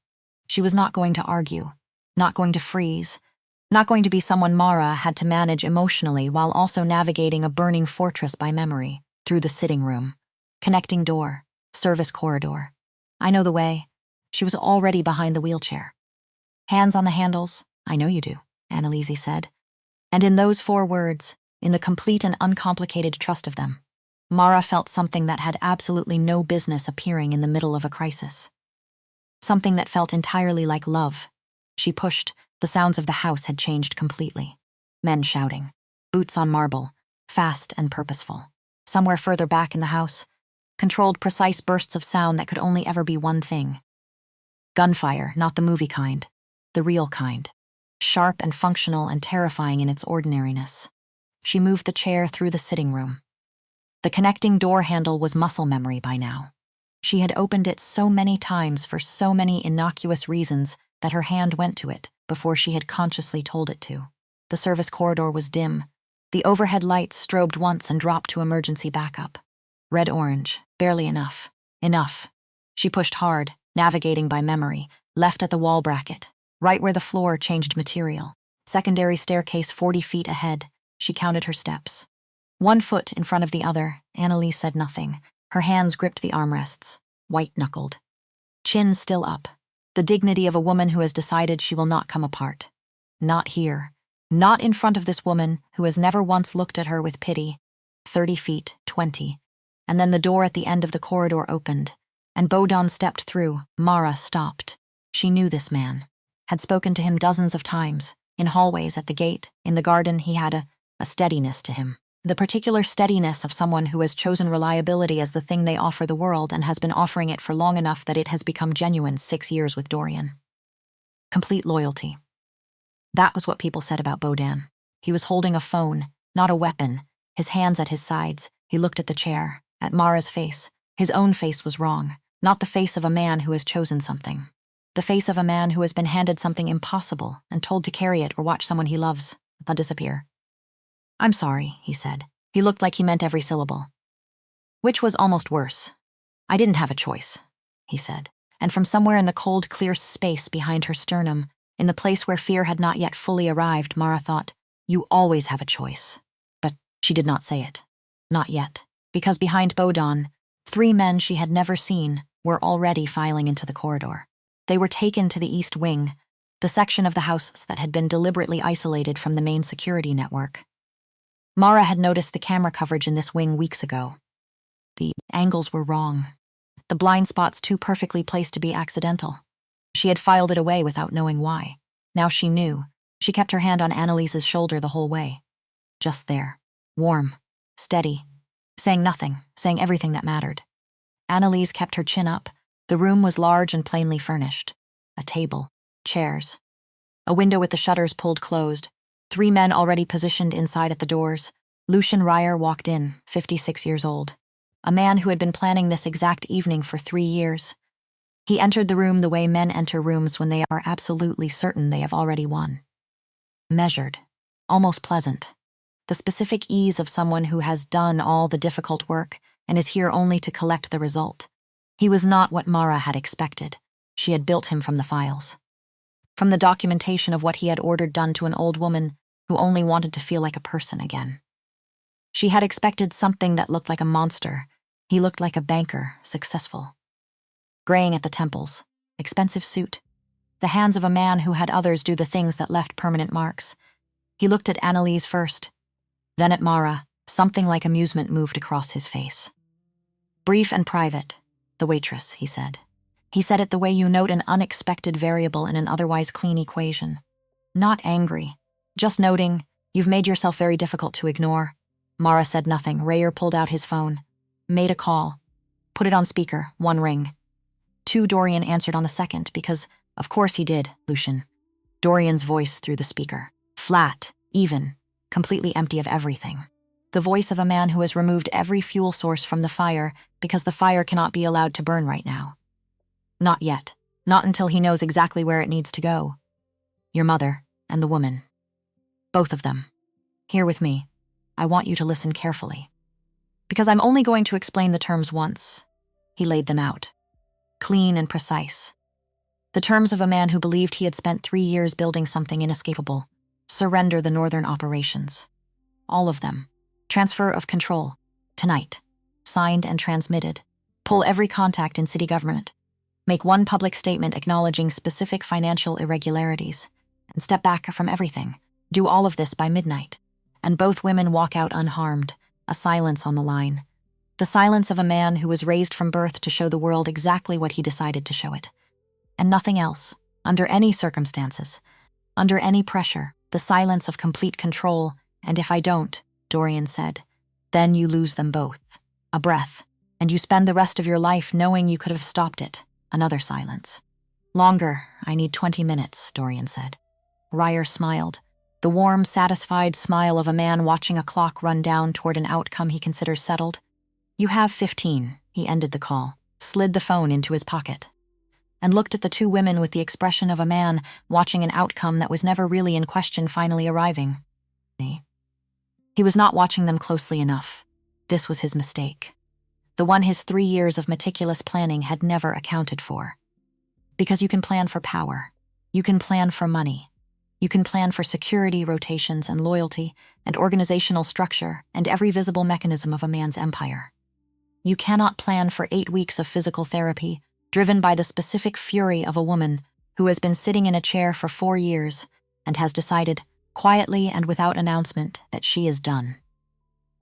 She was not going to argue, not going to freeze, not going to be someone Mara had to manage emotionally while also navigating a burning fortress by memory, through the sitting room. Connecting door, service corridor. I know the way. She was already behind the wheelchair. Hands on the handles. I know you do, Annalise said. And in those 4 words, in the complete and uncomplicated trust of them, Mara felt something that had absolutely no business appearing in the middle of a crisis. Something that felt entirely like love. She pushed. The sounds of the house had changed completely. Men shouting. Boots on marble. Fast and purposeful. Somewhere further back in the house, controlled precise bursts of sound that could only ever be one thing. Gunfire, not the movie kind. The real kind. Sharp and functional and terrifying in its ordinariness. She moved the chair through the sitting room. The connecting door handle was muscle memory by now. She had opened it so many times for so many innocuous reasons that her hand went to it before she had consciously told it to. The service corridor was dim. The overhead lights strobed once and dropped to emergency backup. Red-orange, barely enough. Enough. She pushed hard, navigating by memory, left at the wall bracket, right where the floor changed material. Secondary staircase 40 feet ahead. She counted her steps. 1 foot in front of the other, Annalise said nothing. Her hands gripped the armrests, white-knuckled. Chin still up. The dignity of a woman who has decided she will not come apart. Not here. Not in front of this woman who has never once looked at her with pity. 30 feet, 20. And then the door at the end of the corridor opened, and Bodan stepped through. Mara stopped. She knew this man. Had spoken to him dozens of times. In hallways, at the gate, in the garden, he had a steadiness to him. The particular steadiness of someone who has chosen reliability as the thing they offer the world and has been offering it for long enough that it has become genuine 6 years with Dorian. Complete loyalty. That was what people said about Bodan. He was holding a phone, not a weapon, his hands at his sides. He looked at the chair, at Mara's face. His own face was wrong, not the face of a man who has chosen something. The face of a man who has been handed something impossible and told to carry it or watch someone he loves disappear. "I'm sorry," he said. He looked like he meant every syllable. Which was almost worse. "I didn't have a choice," he said. And from somewhere in the cold, clear space behind her sternum, in the place where fear had not yet fully arrived, Mara thought, "You always have a choice." But she did not say it. Not yet. Because behind Bodan, 3 men she had never seen were already filing into the corridor. They were taken to the East Wing, the section of the house that had been deliberately isolated from the main security network. Mara had noticed the camera coverage in this wing weeks ago. The angles were wrong. The blind spots too perfectly placed to be accidental. She had filed it away without knowing why. Now she knew. She kept her hand on Annalise's shoulder the whole way. Just there. Warm. Steady. Saying nothing. Saying everything that mattered. Annalise kept her chin up. The room was large and plainly furnished. A table. Chairs. A window with the shutters pulled closed. 3 men already positioned inside at the doors. Lucian Ryer walked in, 56 years old. A man who had been planning this exact evening for 3 years. He entered the room the way men enter rooms when they are absolutely certain they have already won. Measured. Almost pleasant. The specific ease of someone who has done all the difficult work and is here only to collect the result. He was not what Mara had expected. She had built him from the files. From the documentation of what he had ordered done to an old woman who only wanted to feel like a person again. She had expected something that looked like a monster. He looked like a banker, successful. Graying at the temples, expensive suit. The hands of a man who had others do the things that left permanent marks. He looked at Annalise first, then at Mara. Something like amusement moved across his face. "Brief and private, the waitress," he said. He said it the way you note an unexpected variable in an otherwise clean equation. Not angry, just noting, "You've made yourself very difficult to ignore." Mara said nothing. Rayer pulled out his phone. Made a call. Put it on speaker, 1 ring. 2 Dorian answered on the second, because, of course he did, Lucian. Dorian's voice through the speaker. Flat, even, completely empty of everything. The voice of a man who has removed every fuel source from the fire because the fire cannot be allowed to burn right now. Not yet. Not until he knows exactly where it needs to go. Your mother and the woman. Both of them. Here with me. I want you to listen carefully. Because I'm only going to explain the terms once. He laid them out. Clean and precise. The terms of a man who believed he had spent 3 years building something inescapable. Surrender the northern operations. All of them. Transfer of control. Tonight. Signed and transmitted. Pull every contact in city government. Make 1 public statement acknowledging specific financial irregularities. And step back from everything. Do all of this by midnight. And both women walk out unharmed. A silence on the line. The silence of a man who was raised from birth to show the world exactly what he decided to show it. And nothing else. Under any circumstances. Under any pressure. The silence of complete control. And if I don't, Dorian said, then you lose them both. A breath. And you spend the rest of your life knowing you could have stopped it. Another silence. Longer. I need 20 minutes, Dorian said. Ryer smiled. The warm, satisfied smile of a man watching a clock run down toward an outcome he considers settled. You have 15, he ended the call, slid the phone into his pocket, and looked at the 2 women with the expression of a man watching an outcome that was never really in question finally arriving. He was not watching them closely enough. This was his mistake. The one his 3 years of meticulous planning had never accounted for. Because you can plan for power. You can plan for money. You can plan for security, rotations, and loyalty, and organizational structure, and every visible mechanism of a man's empire. You cannot plan for 8 weeks of physical therapy, driven by the specific fury of a woman who has been sitting in a chair for 4 years and has decided, quietly and without announcement, that she is done.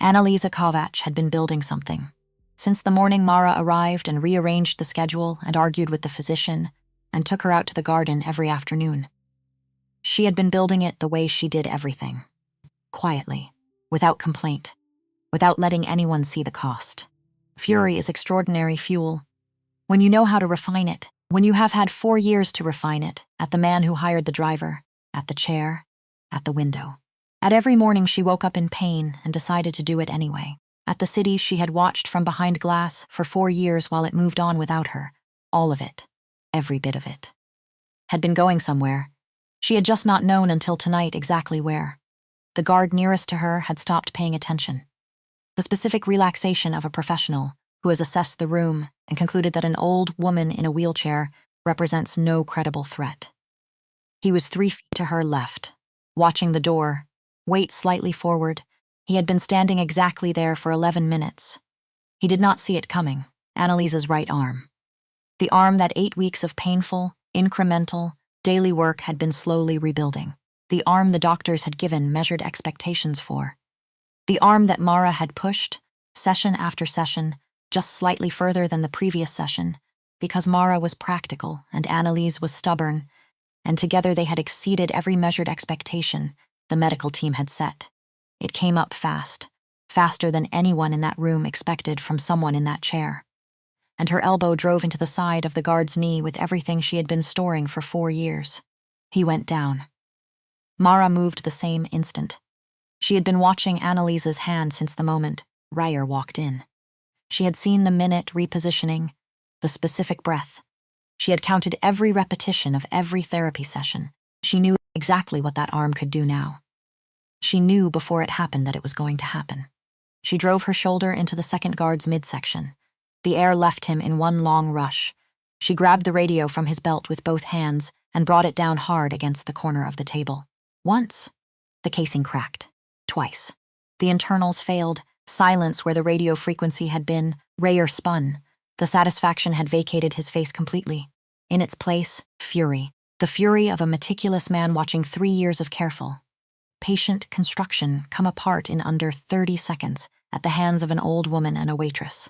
Annalise Kovac had been building something. Since the morning Mara arrived and rearranged the schedule and argued with the physician and took her out to the garden every afternoon. She had been building it the way she did everything. Quietly, without complaint, without letting anyone see the cost. Fury is extraordinary fuel. When you know how to refine it, when you have had 4 years to refine it, at the man who hired the driver, at the chair, at the window. At every morning she woke up in pain and decided to do it anyway. At the city she had watched from behind glass for 4 years while it moved on without her. All of it, every bit of it, had been going somewhere. She had just not known until tonight exactly where. The guard nearest to her had stopped paying attention. The specific relaxation of a professional who has assessed the room and concluded that an old woman in a wheelchair represents no credible threat. He was 3 feet to her left, watching the door, weight slightly forward. He had been standing exactly there for 11 minutes. He did not see it coming, Annalise's right arm. The arm that 8 weeks of painful, incremental, daily work had been slowly rebuilding. The arm the doctors had given measured expectations for. The arm that Mara had pushed, session after session, just slightly further than the previous session, because Mara was practical and Annalise was stubborn, and together they had exceeded every measured expectation the medical team had set. It came up fast, faster than anyone in that room expected from someone in that chair. And her elbow drove into the side of the guard's knee with everything she had been storing for 4 years. He went down. Mara moved the same instant. She had been watching Annalise's hand since the moment Ryer walked in. She had seen the minute repositioning, the specific breath. She had counted every repetition of every therapy session. She knew exactly what that arm could do now. She knew before it happened that it was going to happen. She drove her shoulder into the second guard's midsection. The air left him in one long rush. She grabbed the radio from his belt with both hands and brought it down hard against the corner of the table. Once, the casing cracked. Twice. The internals failed. Silence where the radio frequency had been. Ryer spun. The satisfaction had vacated his face completely. In its place, fury. The fury of a meticulous man watching 3 years of careful, patient construction come apart in under 30 seconds at the hands of an old woman and a waitress.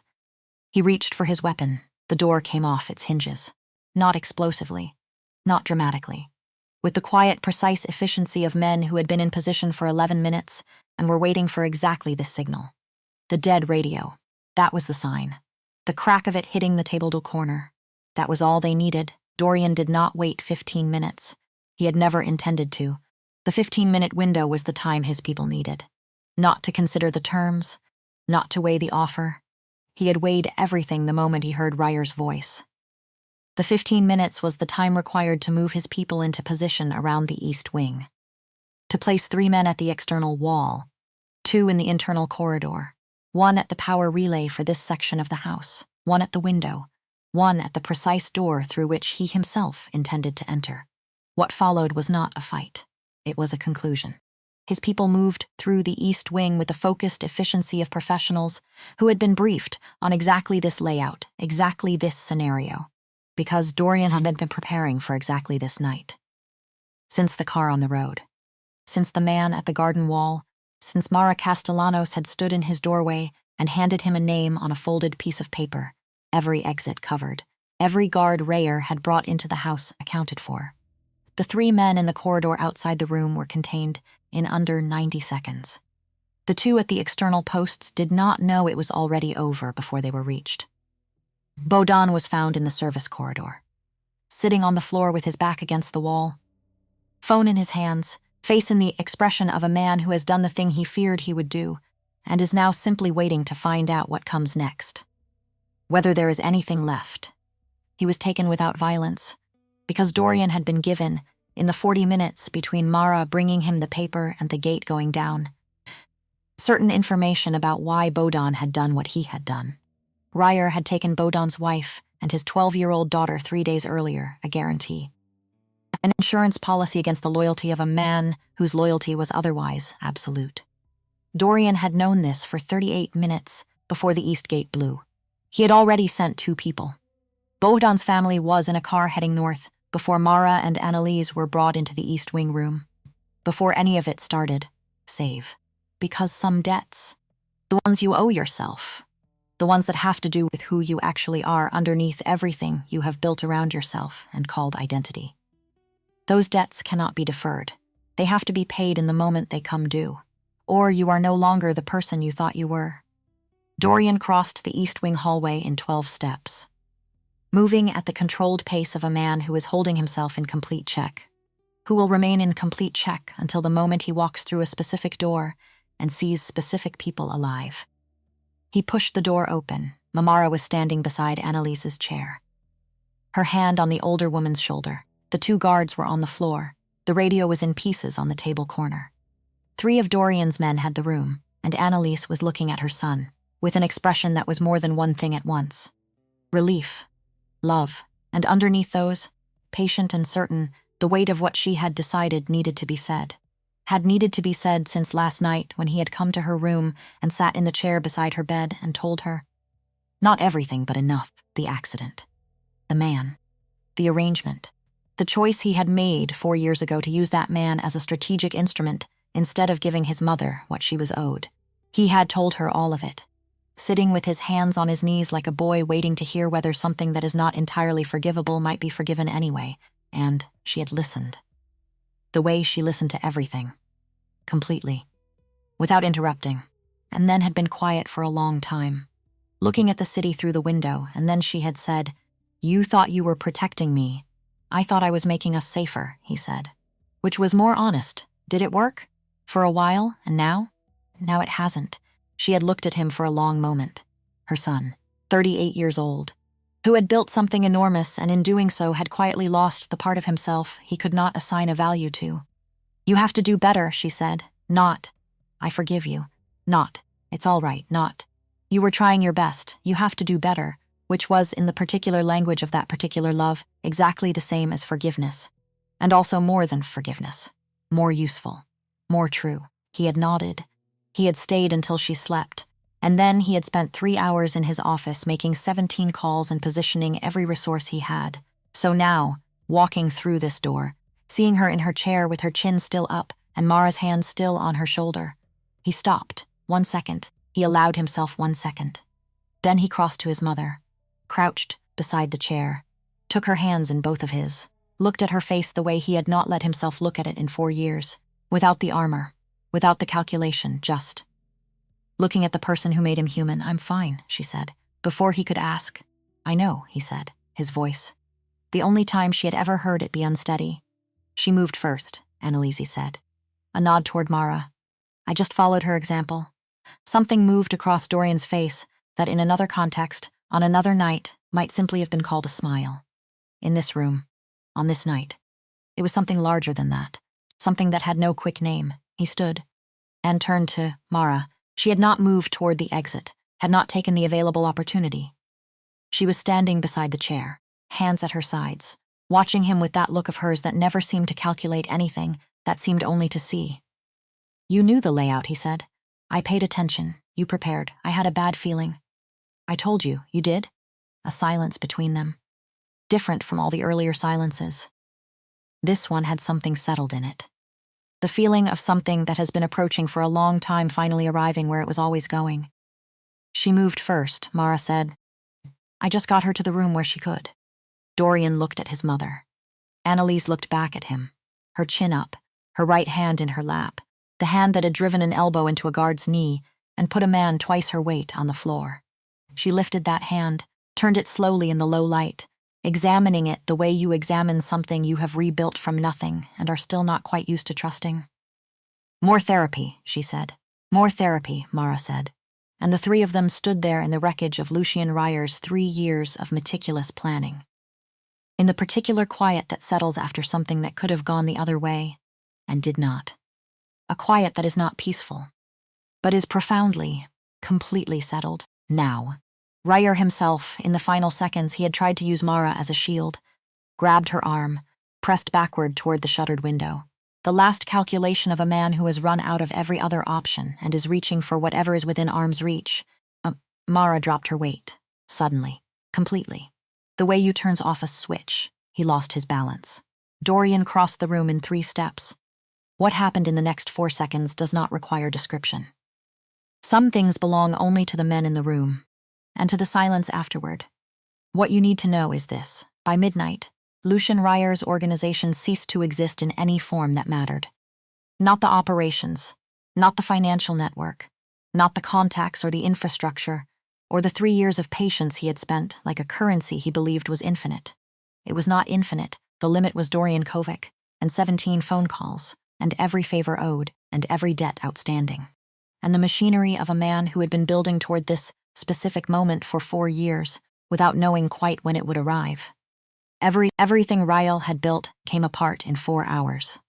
He reached for his weapon. The door came off its hinges. Not explosively. Not dramatically. With the quiet, precise efficiency of men who had been in position for 11 minutes and were waiting for exactly this signal. The dead radio. That was the sign. The crack of it hitting the table corner. That was all they needed. Dorian did not wait 15 minutes. He had never intended to. The 15-minute window was the time his people needed. Not to consider the terms, not to weigh the offer. He had weighed everything the moment he heard Ryer's voice. The 15 minutes was the time required to move his people into position around the east wing. To place 3 men at the external wall, 2 in the internal corridor, 1 at the power relay for this section of the house, 1 at the window, 1 at the precise door through which he himself intended to enter. What followed was not a fight. It was a conclusion. His people moved through the east wing with the focused efficiency of professionals who had been briefed on exactly this layout, exactly this scenario, because Dorian had been preparing for exactly this night. Since the car on the road, since the man at the garden wall, since Mara Castilianos had stood in his doorway and handed him a name on a folded piece of paper, every exit covered, every guard Ryer had brought into the house accounted for. The 3 men in the corridor outside the room were contained in under 90 seconds. The 2 at the external posts did not know it was already over before they were reached. Bodan was found in the service corridor, sitting on the floor with his back against the wall, phone in his hands, face in the expression of a man who has done the thing he feared he would do and is now simply waiting to find out what comes next. Whether there is anything left. He was taken without violence, because Dorian had been given, in the 40 minutes between Mara bringing him the paper and the gate going down, certain information about why Bodan had done what he had done. Ryer had taken Bodan's wife and his 12-year-old daughter 3 days earlier, a guarantee. An insurance policy against the loyalty of a man whose loyalty was otherwise absolute. Dorian had known this for 38 minutes before the East Gate blew. He had already sent 2 people. Bodan's family was in a car heading north before Mara and Annalise were brought into the East Wing room. Before any of it started, save. Because some debts, the ones you owe yourself, the ones that have to do with who you actually are underneath everything you have built around yourself and called identity. Those debts cannot be deferred. They have to be paid in the moment they come due. or you are no longer the person you thought you were. Dorian crossed the East Wing hallway in 12 steps, moving at the controlled pace of a man who is holding himself in complete check, who will remain in complete check until the moment he walks through a specific door and sees specific people alive. He pushed the door open. Mamara was standing beside Annalise's chair, her hand on the older woman's shoulder. The 2 guards were on the floor. The radio was in pieces on the table corner. 3 of Dorian's men had the room, and Annalise was looking at her son, with an expression that was more than one thing at once. Relief, love, and underneath those, patient and certain, the weight of what she had decided needed to be said. Had needed to be said since last night when he had come to her room and sat in the chair beside her bed and told her. Not everything, but enough. The accident. The man. The arrangement. The choice he had made 4 years ago to use that man as a strategic instrument instead of giving his mother what she was owed. He had told her all of it, sitting with his hands on his knees like a boy waiting to hear whether something that is not entirely forgivable might be forgiven anyway, and she had listened. The way she listened to everything. Completely. Without interrupting, and then had been quiet for a long time, looking at the city through the window, and then she had said, "You thought you were protecting me. I thought I was making us safer," he said. Which was more honest. Did it work? For a while, and now? Now it hasn't. She had looked at him for a long moment. Her son, 38 years old, who had built something enormous and in doing so had quietly lost the part of himself he could not assign a value to. "You have to do better," she said. Not, "I forgive you." Not, "It's all right." Not, "You were trying your best. You have to do better," which was, in the particular language of that particular love, exactly the same as forgiveness. And also more than forgiveness. More useful. More true. He had nodded. He had stayed until she slept. And then he had spent 3 hours in his office making 17 calls and positioning every resource he had. So now, walking through this door, seeing her in her chair with her chin still up and Mara's hand still on her shoulder, he stopped. 1 second. He allowed himself 1 second. Then he crossed to his mother, crouched beside the chair, took her hands in both of his, looked at her face the way he had not let himself look at it in 4 years, without the armor, without the calculation, just looking at the person who made him human. "I'm fine," she said, before he could ask. "I know," he said, his voice, the only time she had ever heard it be unsteady. "She moved first," Annalise said. A nod toward Mara. "I just followed her example." Something moved across Dorian's face that in another context, on another night, might simply have been called a smile. In this room, on this night, it was something larger than that, something that had no quick name. He stood and turned to Mara. She had not moved toward the exit, had not taken the available opportunity. She was standing beside the chair, hands at her sides, watching him with that look of hers that never seemed to calculate anything, that seemed only to see. "You knew the layout," he said. "I paid attention. You prepared. I had a bad feeling." "I told you. You did?" A silence between them. Different from all the earlier silences. This one had something settled in it. The feeling of something that has been approaching for a long time finally arriving where it was always going. "She moved first," Mara said. "I just got her to the room where she could." Dorian looked at his mother. Annalise looked back at him, her chin up, her right hand in her lap, the hand that had driven an elbow into a guard's knee and put a man twice her weight on the floor. She lifted that hand, turned it slowly in the low light, examining it the way you examine something you have rebuilt from nothing and are still not quite used to trusting. "More therapy," she said. "More therapy," Mara said. And the 3 of them stood there in the wreckage of Lucien Ryer's 3 years of meticulous planning. In the particular quiet that settles after something that could have gone the other way, and did not. A quiet that is not peaceful, but is profoundly, completely settled, now. Ryer himself, in the final seconds, he had tried to use Mara as a shield, grabbed her arm, pressed backward toward the shuttered window. The last calculation of a man who has run out of every other option and is reaching for whatever is within arm's reach. Mara dropped her weight, suddenly, completely. The way you turns off a switch. He lost his balance. Dorian crossed the room in 3 steps. What happened in the next 4 seconds does not require description. Some things belong only to the men in the room, and to the silence afterward. What you need to know is this. By midnight, Lucien Ryer's organization ceased to exist in any form that mattered. Not the operations, Not the financial network, not the contacts or the infrastructure, or the 3 years of patience he had spent like a currency he believed was infinite. It was not infinite. The limit was Dorian Kovac, and 17 phone calls, and every favor owed, and every debt outstanding. And the machinery of a man who had been building toward this specific moment for 4 years, without knowing quite when it would arrive. Everything Rael had built came apart in 4 hours,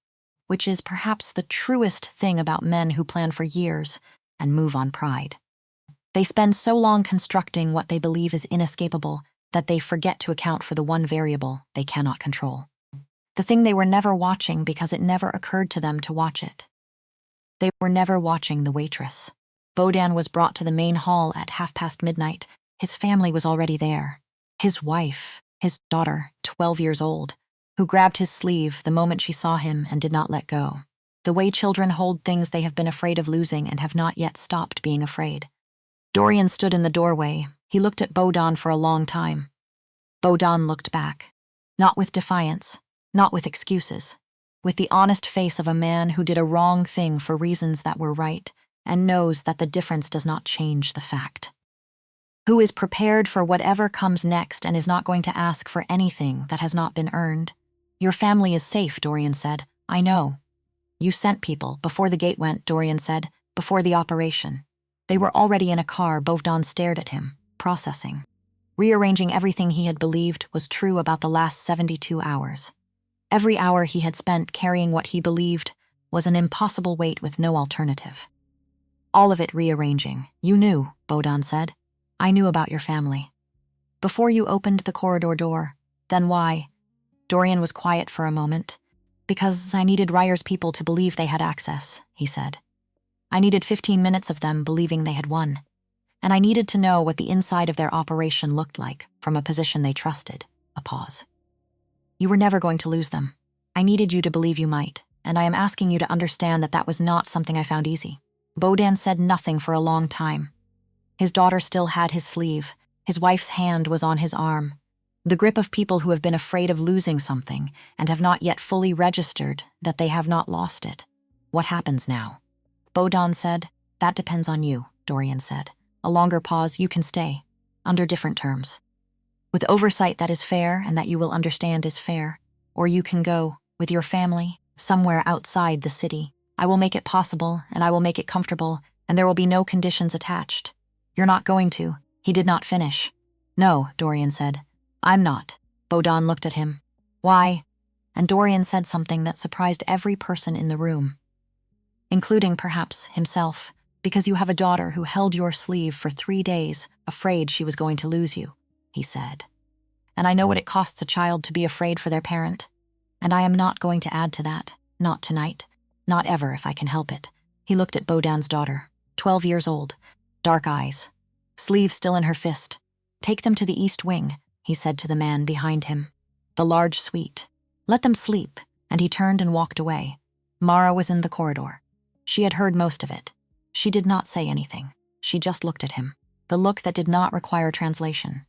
which is perhaps the truest thing about men who plan for years and move on pride. They spend so long constructing what they believe is inescapable that they forget to account for the one variable they cannot control. The thing they were never watching because it never occurred to them to watch it. They were never watching the waitress. Bohdan was brought to the main hall at midnight. His family was already there. His wife, his daughter, 12 years old, who grabbed his sleeve the moment she saw him and did not let go. The way children hold things they have been afraid of losing and have not yet stopped being afraid. Dorian stood in the doorway. He looked at Bohdan for a long time. Bohdan looked back. Not with defiance, not with excuses, with the honest face of a man who did a wrong thing for reasons that were right and knows that the difference does not change the fact. Who is prepared for whatever comes next and is not going to ask for anything that has not been earned. Your family is safe, Dorian said. I know. You sent people before the gate went, Dorian said, before the operation. They were already in a car. Bohdan stared at him, processing, rearranging everything he had believed was true about the last 72 hours. Every hour he had spent carrying what he believed was an impossible weight with no alternative. All of it rearranging. You knew, Bohdan said. I knew about your family. Before you opened the corridor door. Then why? Dorian was quiet for a moment. Because I needed Ryer's people to believe they had access, he said. I needed 15 minutes of them believing they had won. And I needed to know what the inside of their operation looked like from a position they trusted. A pause. You were never going to lose them. I needed you to believe you might, and I am asking you to understand that that was not something I found easy. Bohdan said nothing for a long time. His daughter still had his sleeve. His wife's hand was on his arm. The grip of people who have been afraid of losing something and have not yet fully registered that they have not lost it. What happens now? Bohdan said, that depends on you, Dorian said. A longer pause, you can stay, under different terms. With oversight that is fair and that you will understand is fair. Or you can go, with your family, somewhere outside the city. I will make it possible, and I will make it comfortable, and there will be no conditions attached. You're not going to. He did not finish. No, Dorian said. I'm not. Bohdan looked at him. Why? And Dorian said something that surprised every person in the room, including perhaps himself, because you have a daughter who held your sleeve for 3 days, afraid she was going to lose you, he said. And I know what it costs a child to be afraid for their parent. And I am not going to add to that. Not tonight. Not ever if I can help it. He looked at Bohdan's daughter, 12 years old. Dark eyes, sleeve still in her fist. Take them to the east wing, he said to the man behind him. The large suite. Let them sleep, and he turned and walked away. Mara was in the corridor. She had heard most of it. She did not say anything. She just looked at him. The look that did not require translation.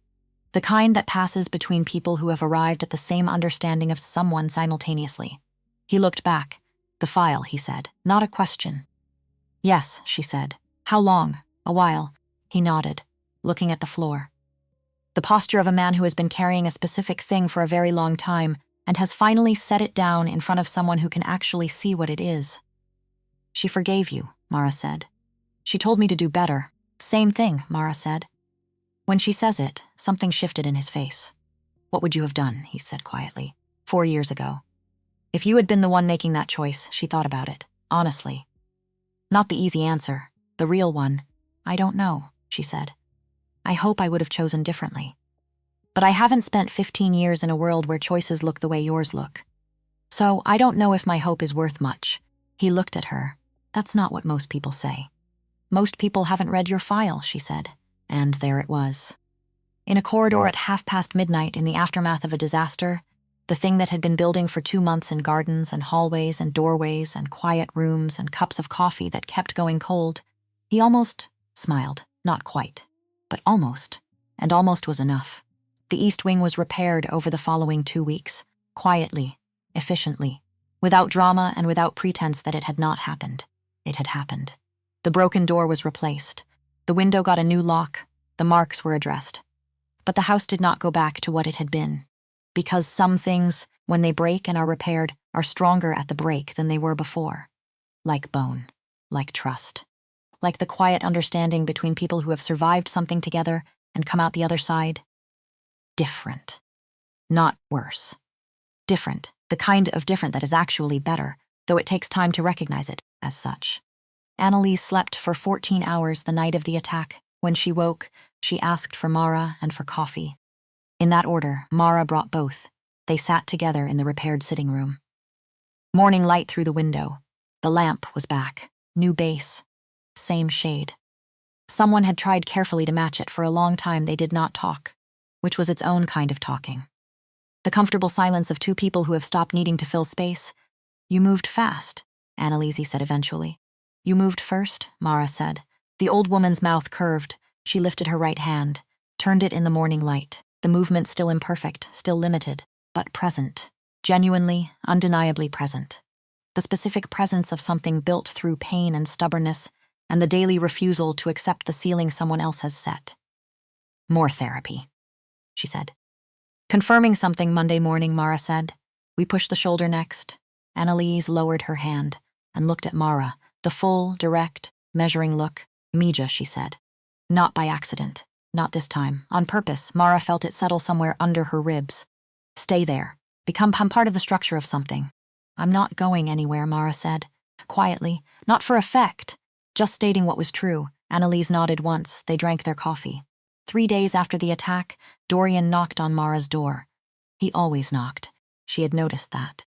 The kind that passes between people who have arrived at the same understanding of someone simultaneously. He looked back. The file, he said, not a question. Yes, she said. How long? A while. He nodded, looking at the floor. The posture of a man who has been carrying a specific thing for a very long time and has finally set it down in front of someone who can actually see what it is. She forgave you, Mara said. She told me to do better. Same thing, Mara said. When she says it, something shifted in his face. What would you have done, he said quietly, 4 years ago? If you had been the one making that choice, she thought about it, honestly. Not the easy answer, the real one. I don't know, she said. I hope I would have chosen differently. But I haven't spent 15 years in a world where choices look the way yours look. So I don't know if my hope is worth much. He looked at her. That's not what most people say. Most people haven't read your file, she said. And there it was. In a corridor at midnight in the aftermath of a disaster, the thing that had been building for 2 months in gardens and hallways and doorways and quiet rooms and cups of coffee that kept going cold, he almost smiled. Not quite, but almost. And almost was enough. The East Wing was repaired over the following 2 weeks, quietly, efficiently, without drama and without pretense that it had not happened. it had happened. The broken door was replaced. The window got a new lock. The marks were addressed. But the house did not go back to what it had been. Because some things, when they break and are repaired, are stronger at the break than they were before. Like bone, like trust. Like the quiet understanding between people who have survived something together and come out the other side. Different. Not worse. Different, the kind of different that is actually better, though it takes time to recognize it as such. Annalise slept for 14 hours the night of the attack. When she woke, she asked for Mara and for coffee. In that order, Mara brought both. They sat together in the repaired sitting room. Morning light through the window. The lamp was back. New base. Same shade. Someone had tried carefully to match it. For a long time they did not talk, which was its own kind of talking. The comfortable silence of two people who have stopped needing to fill space. You moved fast, Annalise said eventually. You moved first, Mara said. The old woman's mouth curved. She lifted her right hand, turned it in the morning light. The movement still imperfect, still limited, but present. Genuinely, undeniably present. The specific presence of something built through pain and stubbornness, and the daily refusal to accept the ceiling someone else has set. More therapy, she said. Confirming something Monday morning, Mara said. We pushed the shoulder next. Annalise lowered her hand and looked at Mara, the full, direct, measuring look. Mija, she said. Not by accident. Not this time. On purpose, Mara felt it settle somewhere under her ribs. Stay there. Become part of the structure of something. I'm not going anywhere, Mara said. Quietly. Not for effect. Just stating what was true. Annalise nodded once. They drank their coffee. 3 days after the attack, Dorian knocked on Mara's door. He always knocked. She had noticed that.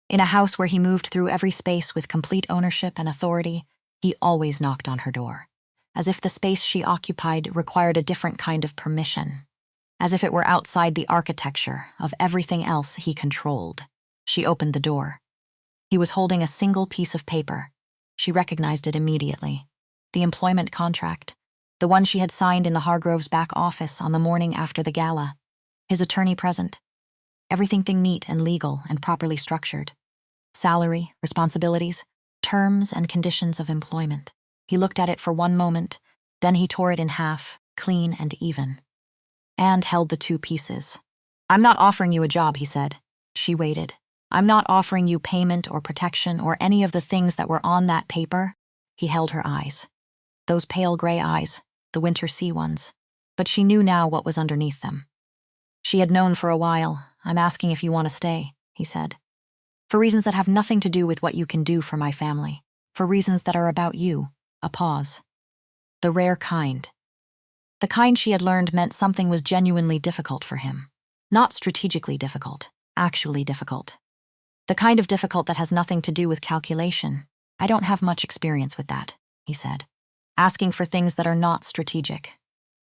In a house where he moved through every space with complete ownership and authority, he always knocked on her door. As if the space she occupied required a different kind of permission. As if it were outside the architecture of everything else he controlled. She opened the door. He was holding a single piece of paper. She recognized it immediately. The employment contract. The one she had signed in the Hargroves' back office on the morning after the gala. His attorney present. Everything neat and legal and properly structured. Salary, responsibilities, terms and conditions of employment. He looked at it for one moment, then he tore it in half, clean and even. And held the 2 pieces. I'm not offering you a job, he said. She waited. I'm not offering you payment or protection or any of the things that were on that paper. He held her eyes. Those pale gray eyes, the winter sea ones. But she knew now what was underneath them. She had known for a while. I'm asking if you want to stay, he said. For reasons that have nothing to do with what you can do for my family. For reasons that are about you. A pause. The rare kind. The kind she had learned meant something was genuinely difficult for him. Not strategically difficult, actually difficult. The kind of difficult that has nothing to do with calculation. I don't have much experience with that, he said. Asking for things that are not strategic.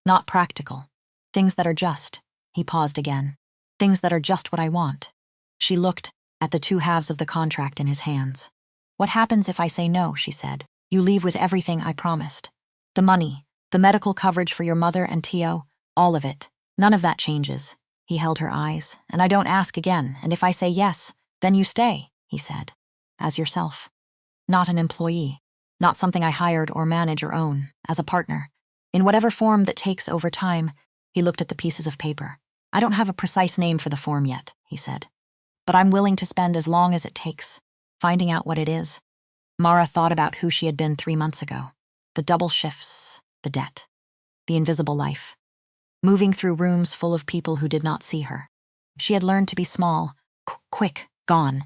Not practical. Things that are just. He paused again. Things that are just what I want. She looked at the 2 halves of the contract in his hands. What happens if I say no, she said. You leave with everything I promised. The money, the medical coverage for your mother and Tio, all of it. None of that changes. He held her eyes. And I don't ask again, and if I say yes, then you stay, he said. As yourself. Not an employee. Not something I hired or manage or own. As a partner. In whatever form that takes over time. He looked at the pieces of paper. I don't have a precise name for the form yet, he said. But I'm willing to spend as long as it takes. Finding out what it is. Mara thought about who she had been 3 months ago. The double shifts, the debt, the invisible life. Moving through rooms full of people who did not see her. She had learned to be small, quick, gone.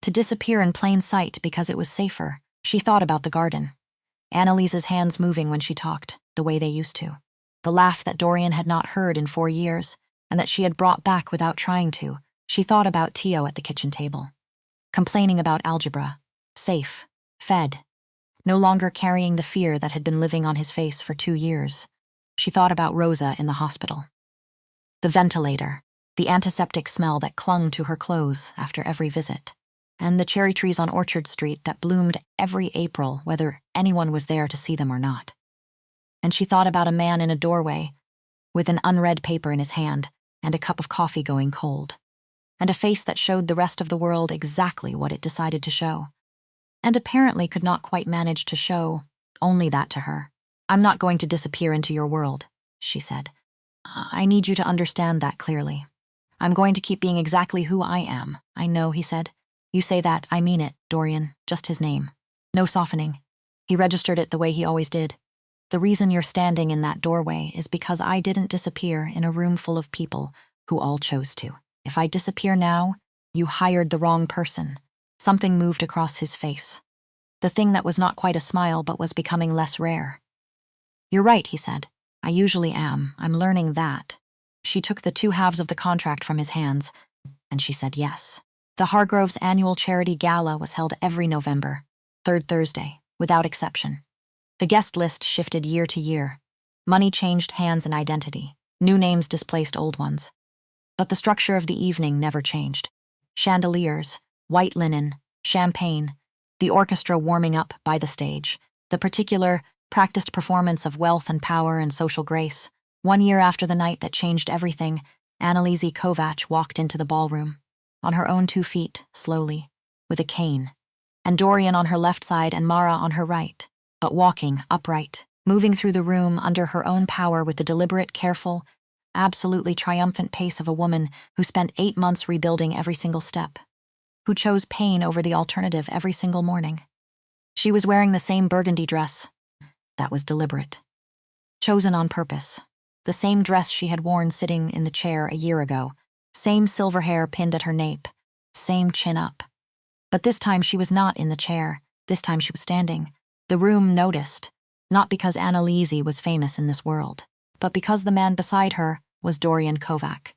To disappear in plain sight because it was safer. She thought about the garden. Annalise's hands moving when she talked, the way they used to. The laugh that Dorian had not heard in 4 years, and that she had brought back without trying to. She thought about Tio at the kitchen table. Complaining about algebra. Safe. Fed. No longer carrying the fear that had been living on his face for 2 years. She thought about Rosa in the hospital. The ventilator, the antiseptic smell that clung to her clothes after every visit, and the cherry trees on Orchard Street that bloomed every April whether anyone was there to see them or not. And she thought about a man in a doorway, with an unread paper in his hand and a cup of coffee going cold, and a face that showed the rest of the world exactly what it decided to show. and apparently could not quite manage to show only that to her. "I'm not going to disappear into your world," she said. "I need you to understand that clearly. I'm going to keep being exactly who I am." "I know," he said. "You say that, I mean it, Dorian, just his name. No softening." He registered it the way he always did. "The reason you're standing in that doorway is because I didn't disappear in a room full of people who all chose to. If I disappear now, you hired the wrong person." Something moved across his face. The thing that was not quite a smile but was becoming less rare. "You're right," he said. "I usually am. I'm learning that." She took the two halves of the contract from his hands, and she said yes. The Hargroves' annual charity gala was held every November, third Thursday, without exception. The guest list shifted year to year. Money changed hands and identity. New names displaced old ones. But the structure of the evening never changed. Chandeliers, white linen, champagne, the orchestra warming up by the stage, the particular, practiced performance of wealth and power and social grace. 1 year after the night that changed everything, Annalise Kovac walked into the ballroom, on her own 2 feet, slowly, with a cane, and Dorian on her left side and Mara on her right, but walking upright, moving through the room under her own power with the deliberate, careful, absolutely triumphant pace of a woman who spent 8 months rebuilding every single step, who chose pain over the alternative every single morning. She was wearing the same burgundy dress. That was deliberate. Chosen on purpose. The same dress she had worn sitting in the chair a year ago. Same silver hair pinned at her nape. Same chin up. But this time she was not in the chair. This time she was standing. The room noticed, not because Annalise was famous in this world, but because the man beside her was Dorian Kovac.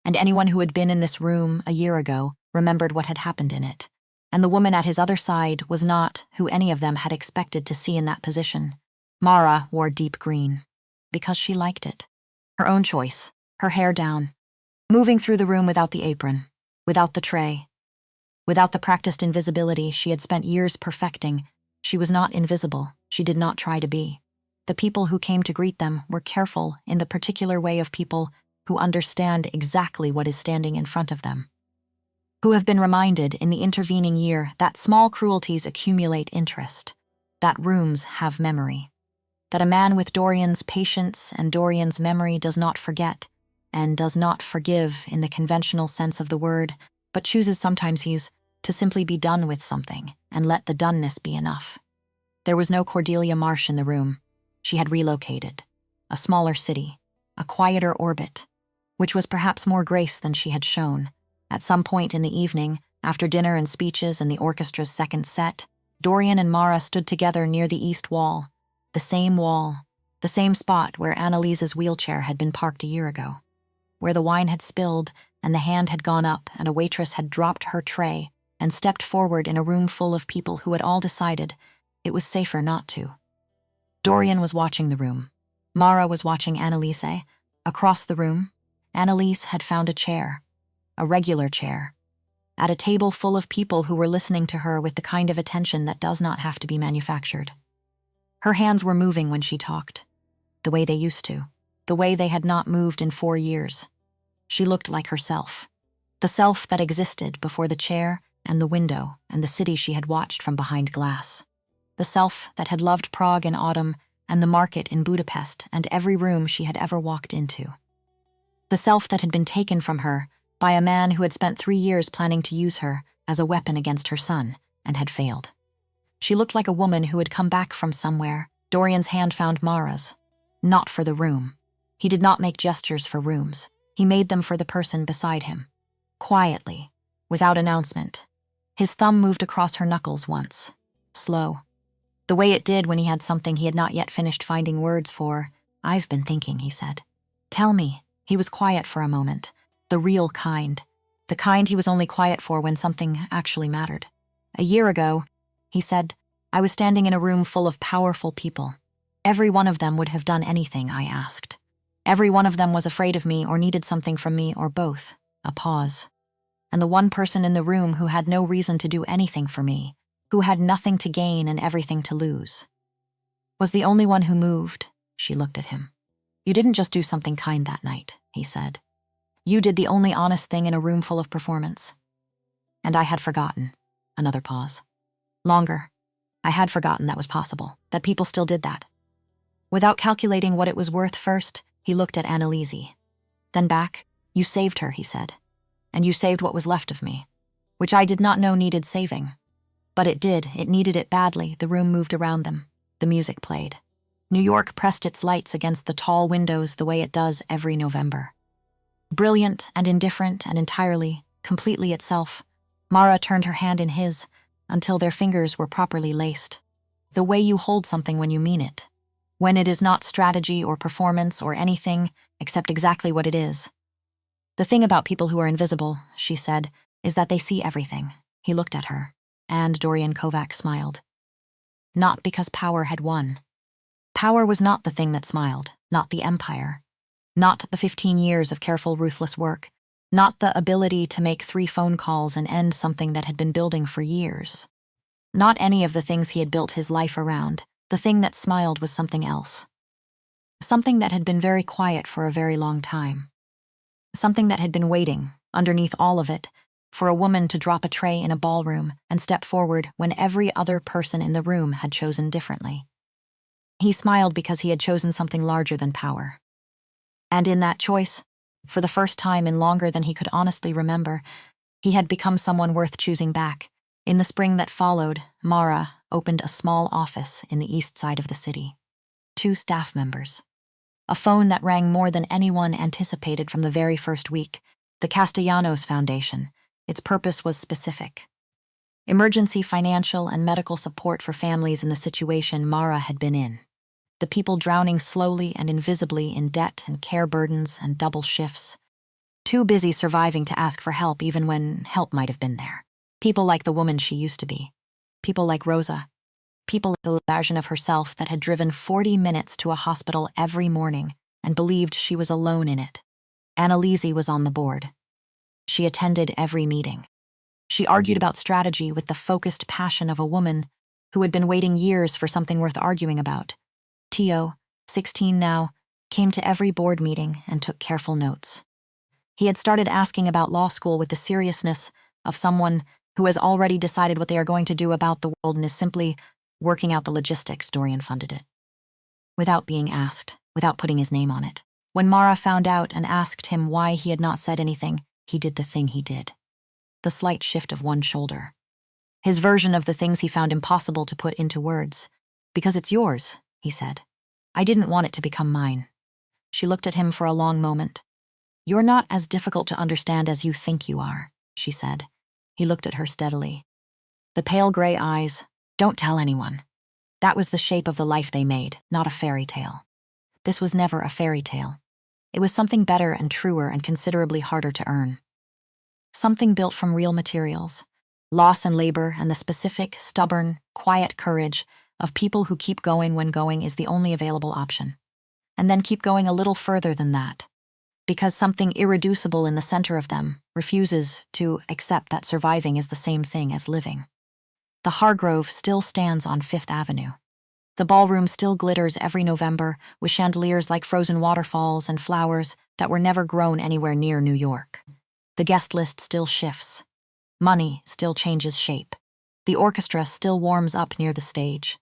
And anyone who had been in this room a year ago remembered what had happened in it. And the woman at his other side was not who any of them had expected to see in that position. Mara wore deep green, because she liked it. Her own choice, her hair down, moving through the room without the apron, without the tray, without the practiced invisibility she had spent years perfecting. She was not invisible, she did not try to be. The people who came to greet them were careful in the particular way of people who understand exactly what is standing in front of them, who have been reminded in the intervening year that small cruelties accumulate interest, that rooms have memory, that a man with Dorian's patience and Dorian's memory does not forget and does not forgive in the conventional sense of the word, but chooses sometimes to simply be done with something and let the doneness be enough. There was no Cordelia Marsh in the room. She had relocated. A smaller city, a quieter orbit, which was perhaps more grace than she had shown. At some point in the evening, after dinner and speeches and the orchestra's second set, Dorian and Mara stood together near the east wall, the same spot where Annalise's wheelchair had been parked a year ago, where the wine had spilled and the hand had gone up and a waitress had dropped her tray and stepped forward in a room full of people who had all decided it was safer not to. Dorian was watching the room. Mara was watching Annalise. Across the room, Annalise had found a chair, a regular chair, at a table full of people who were listening to her with the kind of attention that does not have to be manufactured. Her hands were moving when she talked, the way they used to, the way they had not moved in 4 years. She looked like herself, the self that existed before the chair and the window and the city she had watched from behind glass, the self that had loved Prague in autumn and the market in Budapest and every room she had ever walked into, the self that had been taken from her by a man who had spent 3 years planning to use her as a weapon against her son and had failed. She looked like a woman who had come back from somewhere. Dorian's hand found Mara's. Not for the room. He did not make gestures for rooms. He made them for the person beside him. Quietly, without announcement. His thumb moved across her knuckles once. Slow. The way it did when he had something he had not yet finished finding words for. "I've been thinking," he said. "Tell me." He was quiet for a moment. The real kind. The kind he was only quiet for when something actually mattered. "A year ago," he said, "I was standing in a room full of powerful people. Every one of them would have done anything I asked. Every one of them was afraid of me or needed something from me or both." A pause. "And the one person in the room who had no reason to do anything for me, who had nothing to gain and everything to lose, was the only one who moved." She looked at him. "You didn't just do something kind that night," he said. "You did the only honest thing in a room full of performance." "And I had forgotten." Another pause. Longer. I had forgotten that was possible, that people still did that. Without calculating what it was worth first, he looked at Annalise. Then back. You saved her, he said. And you saved what was left of me, which I did not know needed saving. But it did, it needed it badly. The room moved around them. The music played. New York pressed its lights against the tall windows the way it does every November. Brilliant and indifferent and entirely, completely itself, Mara turned her hand in his until their fingers were properly laced. The way you hold something when you mean it. When it is not strategy or performance or anything except exactly what it is. The thing about people who are invisible, she said, is that they see everything. He looked at her, and Dorian Kovac smiled. Not because power had won. Power was not the thing that smiled, not the empire. Not the 15 years of careful, ruthless work. Not the ability to make 3 phone calls and end something that had been building for years. Not any of the things he had built his life around. The thing that smiled was something else. Something that had been very quiet for a very long time. Something that had been waiting, underneath all of it, for a woman to drop a tray in a ballroom and step forward when every other person in the room had chosen differently. He smiled because he had chosen something larger than power. And in that choice, for the first time in longer than he could honestly remember, he had become someone worth choosing back. In the spring that followed, Mara opened a small office in the east side of the city. 2 staff members. A phone that rang more than anyone anticipated from the very first week. The Castilianos Foundation. Its purpose was specific. Emergency financial and medical support for families in the situation Mara had been in. The people drowning slowly and invisibly in debt and care burdens and double shifts. Too busy surviving to ask for help even when help might have been there. People like the woman she used to be. People like Rosa. People like the version of herself that had driven 40 minutes to a hospital every morning and believed she was alone in it. Annalise was on the board. She attended every meeting. She argued about strategy with the focused passion of a woman who had been waiting years for something worth arguing about. Tio, 16 now, came to every board meeting and took careful notes. He had started asking about law school with the seriousness of someone who has already decided what they are going to do about the world and is simply working out the logistics. Dorian funded it. Without being asked, without putting his name on it. When Mara found out and asked him why he had not said anything, he did the thing he did. The slight shift of one shoulder. His version of the things he found impossible to put into words. Because it's yours, he said. I didn't want it to become mine. She looked at him for a long moment. You're not as difficult to understand as you think you are, she said. He looked at her steadily. The pale gray eyes. Don't tell anyone. That was the shape of the life they made, not a fairy tale. This was never a fairy tale. It was something better and truer and considerably harder to earn. Something built from real materials, loss and labor and the specific, stubborn, quiet courage of people who keep going when going is the only available option. And then keep going a little further than that. Because something irreducible in the center of them refuses to accept that surviving is the same thing as living. The Hargrove still stands on 5th Avenue. The ballroom still glitters every November with chandeliers like frozen waterfalls and flowers that were never grown anywhere near New York. The guest list still shifts. Money still changes shape. The orchestra still warms up near the stage.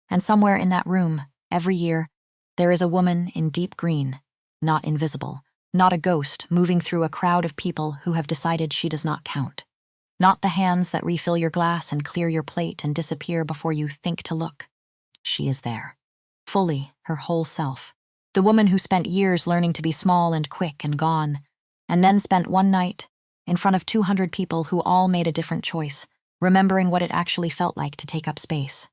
And somewhere in that room, every year, there is a woman in deep green, not invisible, not a ghost moving through a crowd of people who have decided she does not count. Not the hands that refill your glass and clear your plate and disappear before you think to look. She is there. Fully, her whole self. The woman who spent years learning to be small and quick and gone, and then spent one night in front of 200 people who all made a different choice, remembering what it actually felt like to take up space.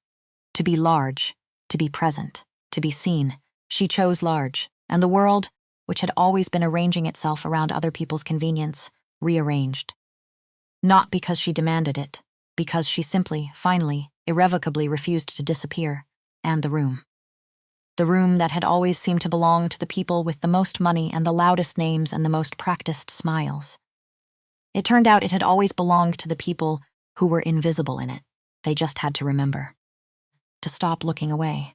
To be large, to be present, to be seen. She chose large, and the world, which had always been arranging itself around other people's convenience, rearranged. Not because she demanded it, because she simply, finally, irrevocably refused to disappear, and the room. The room that had always seemed to belong to the people with the most money and the loudest names and the most practiced smiles. It turned out it had always belonged to the people who were invisible in it. They just had to remember. To stop looking away.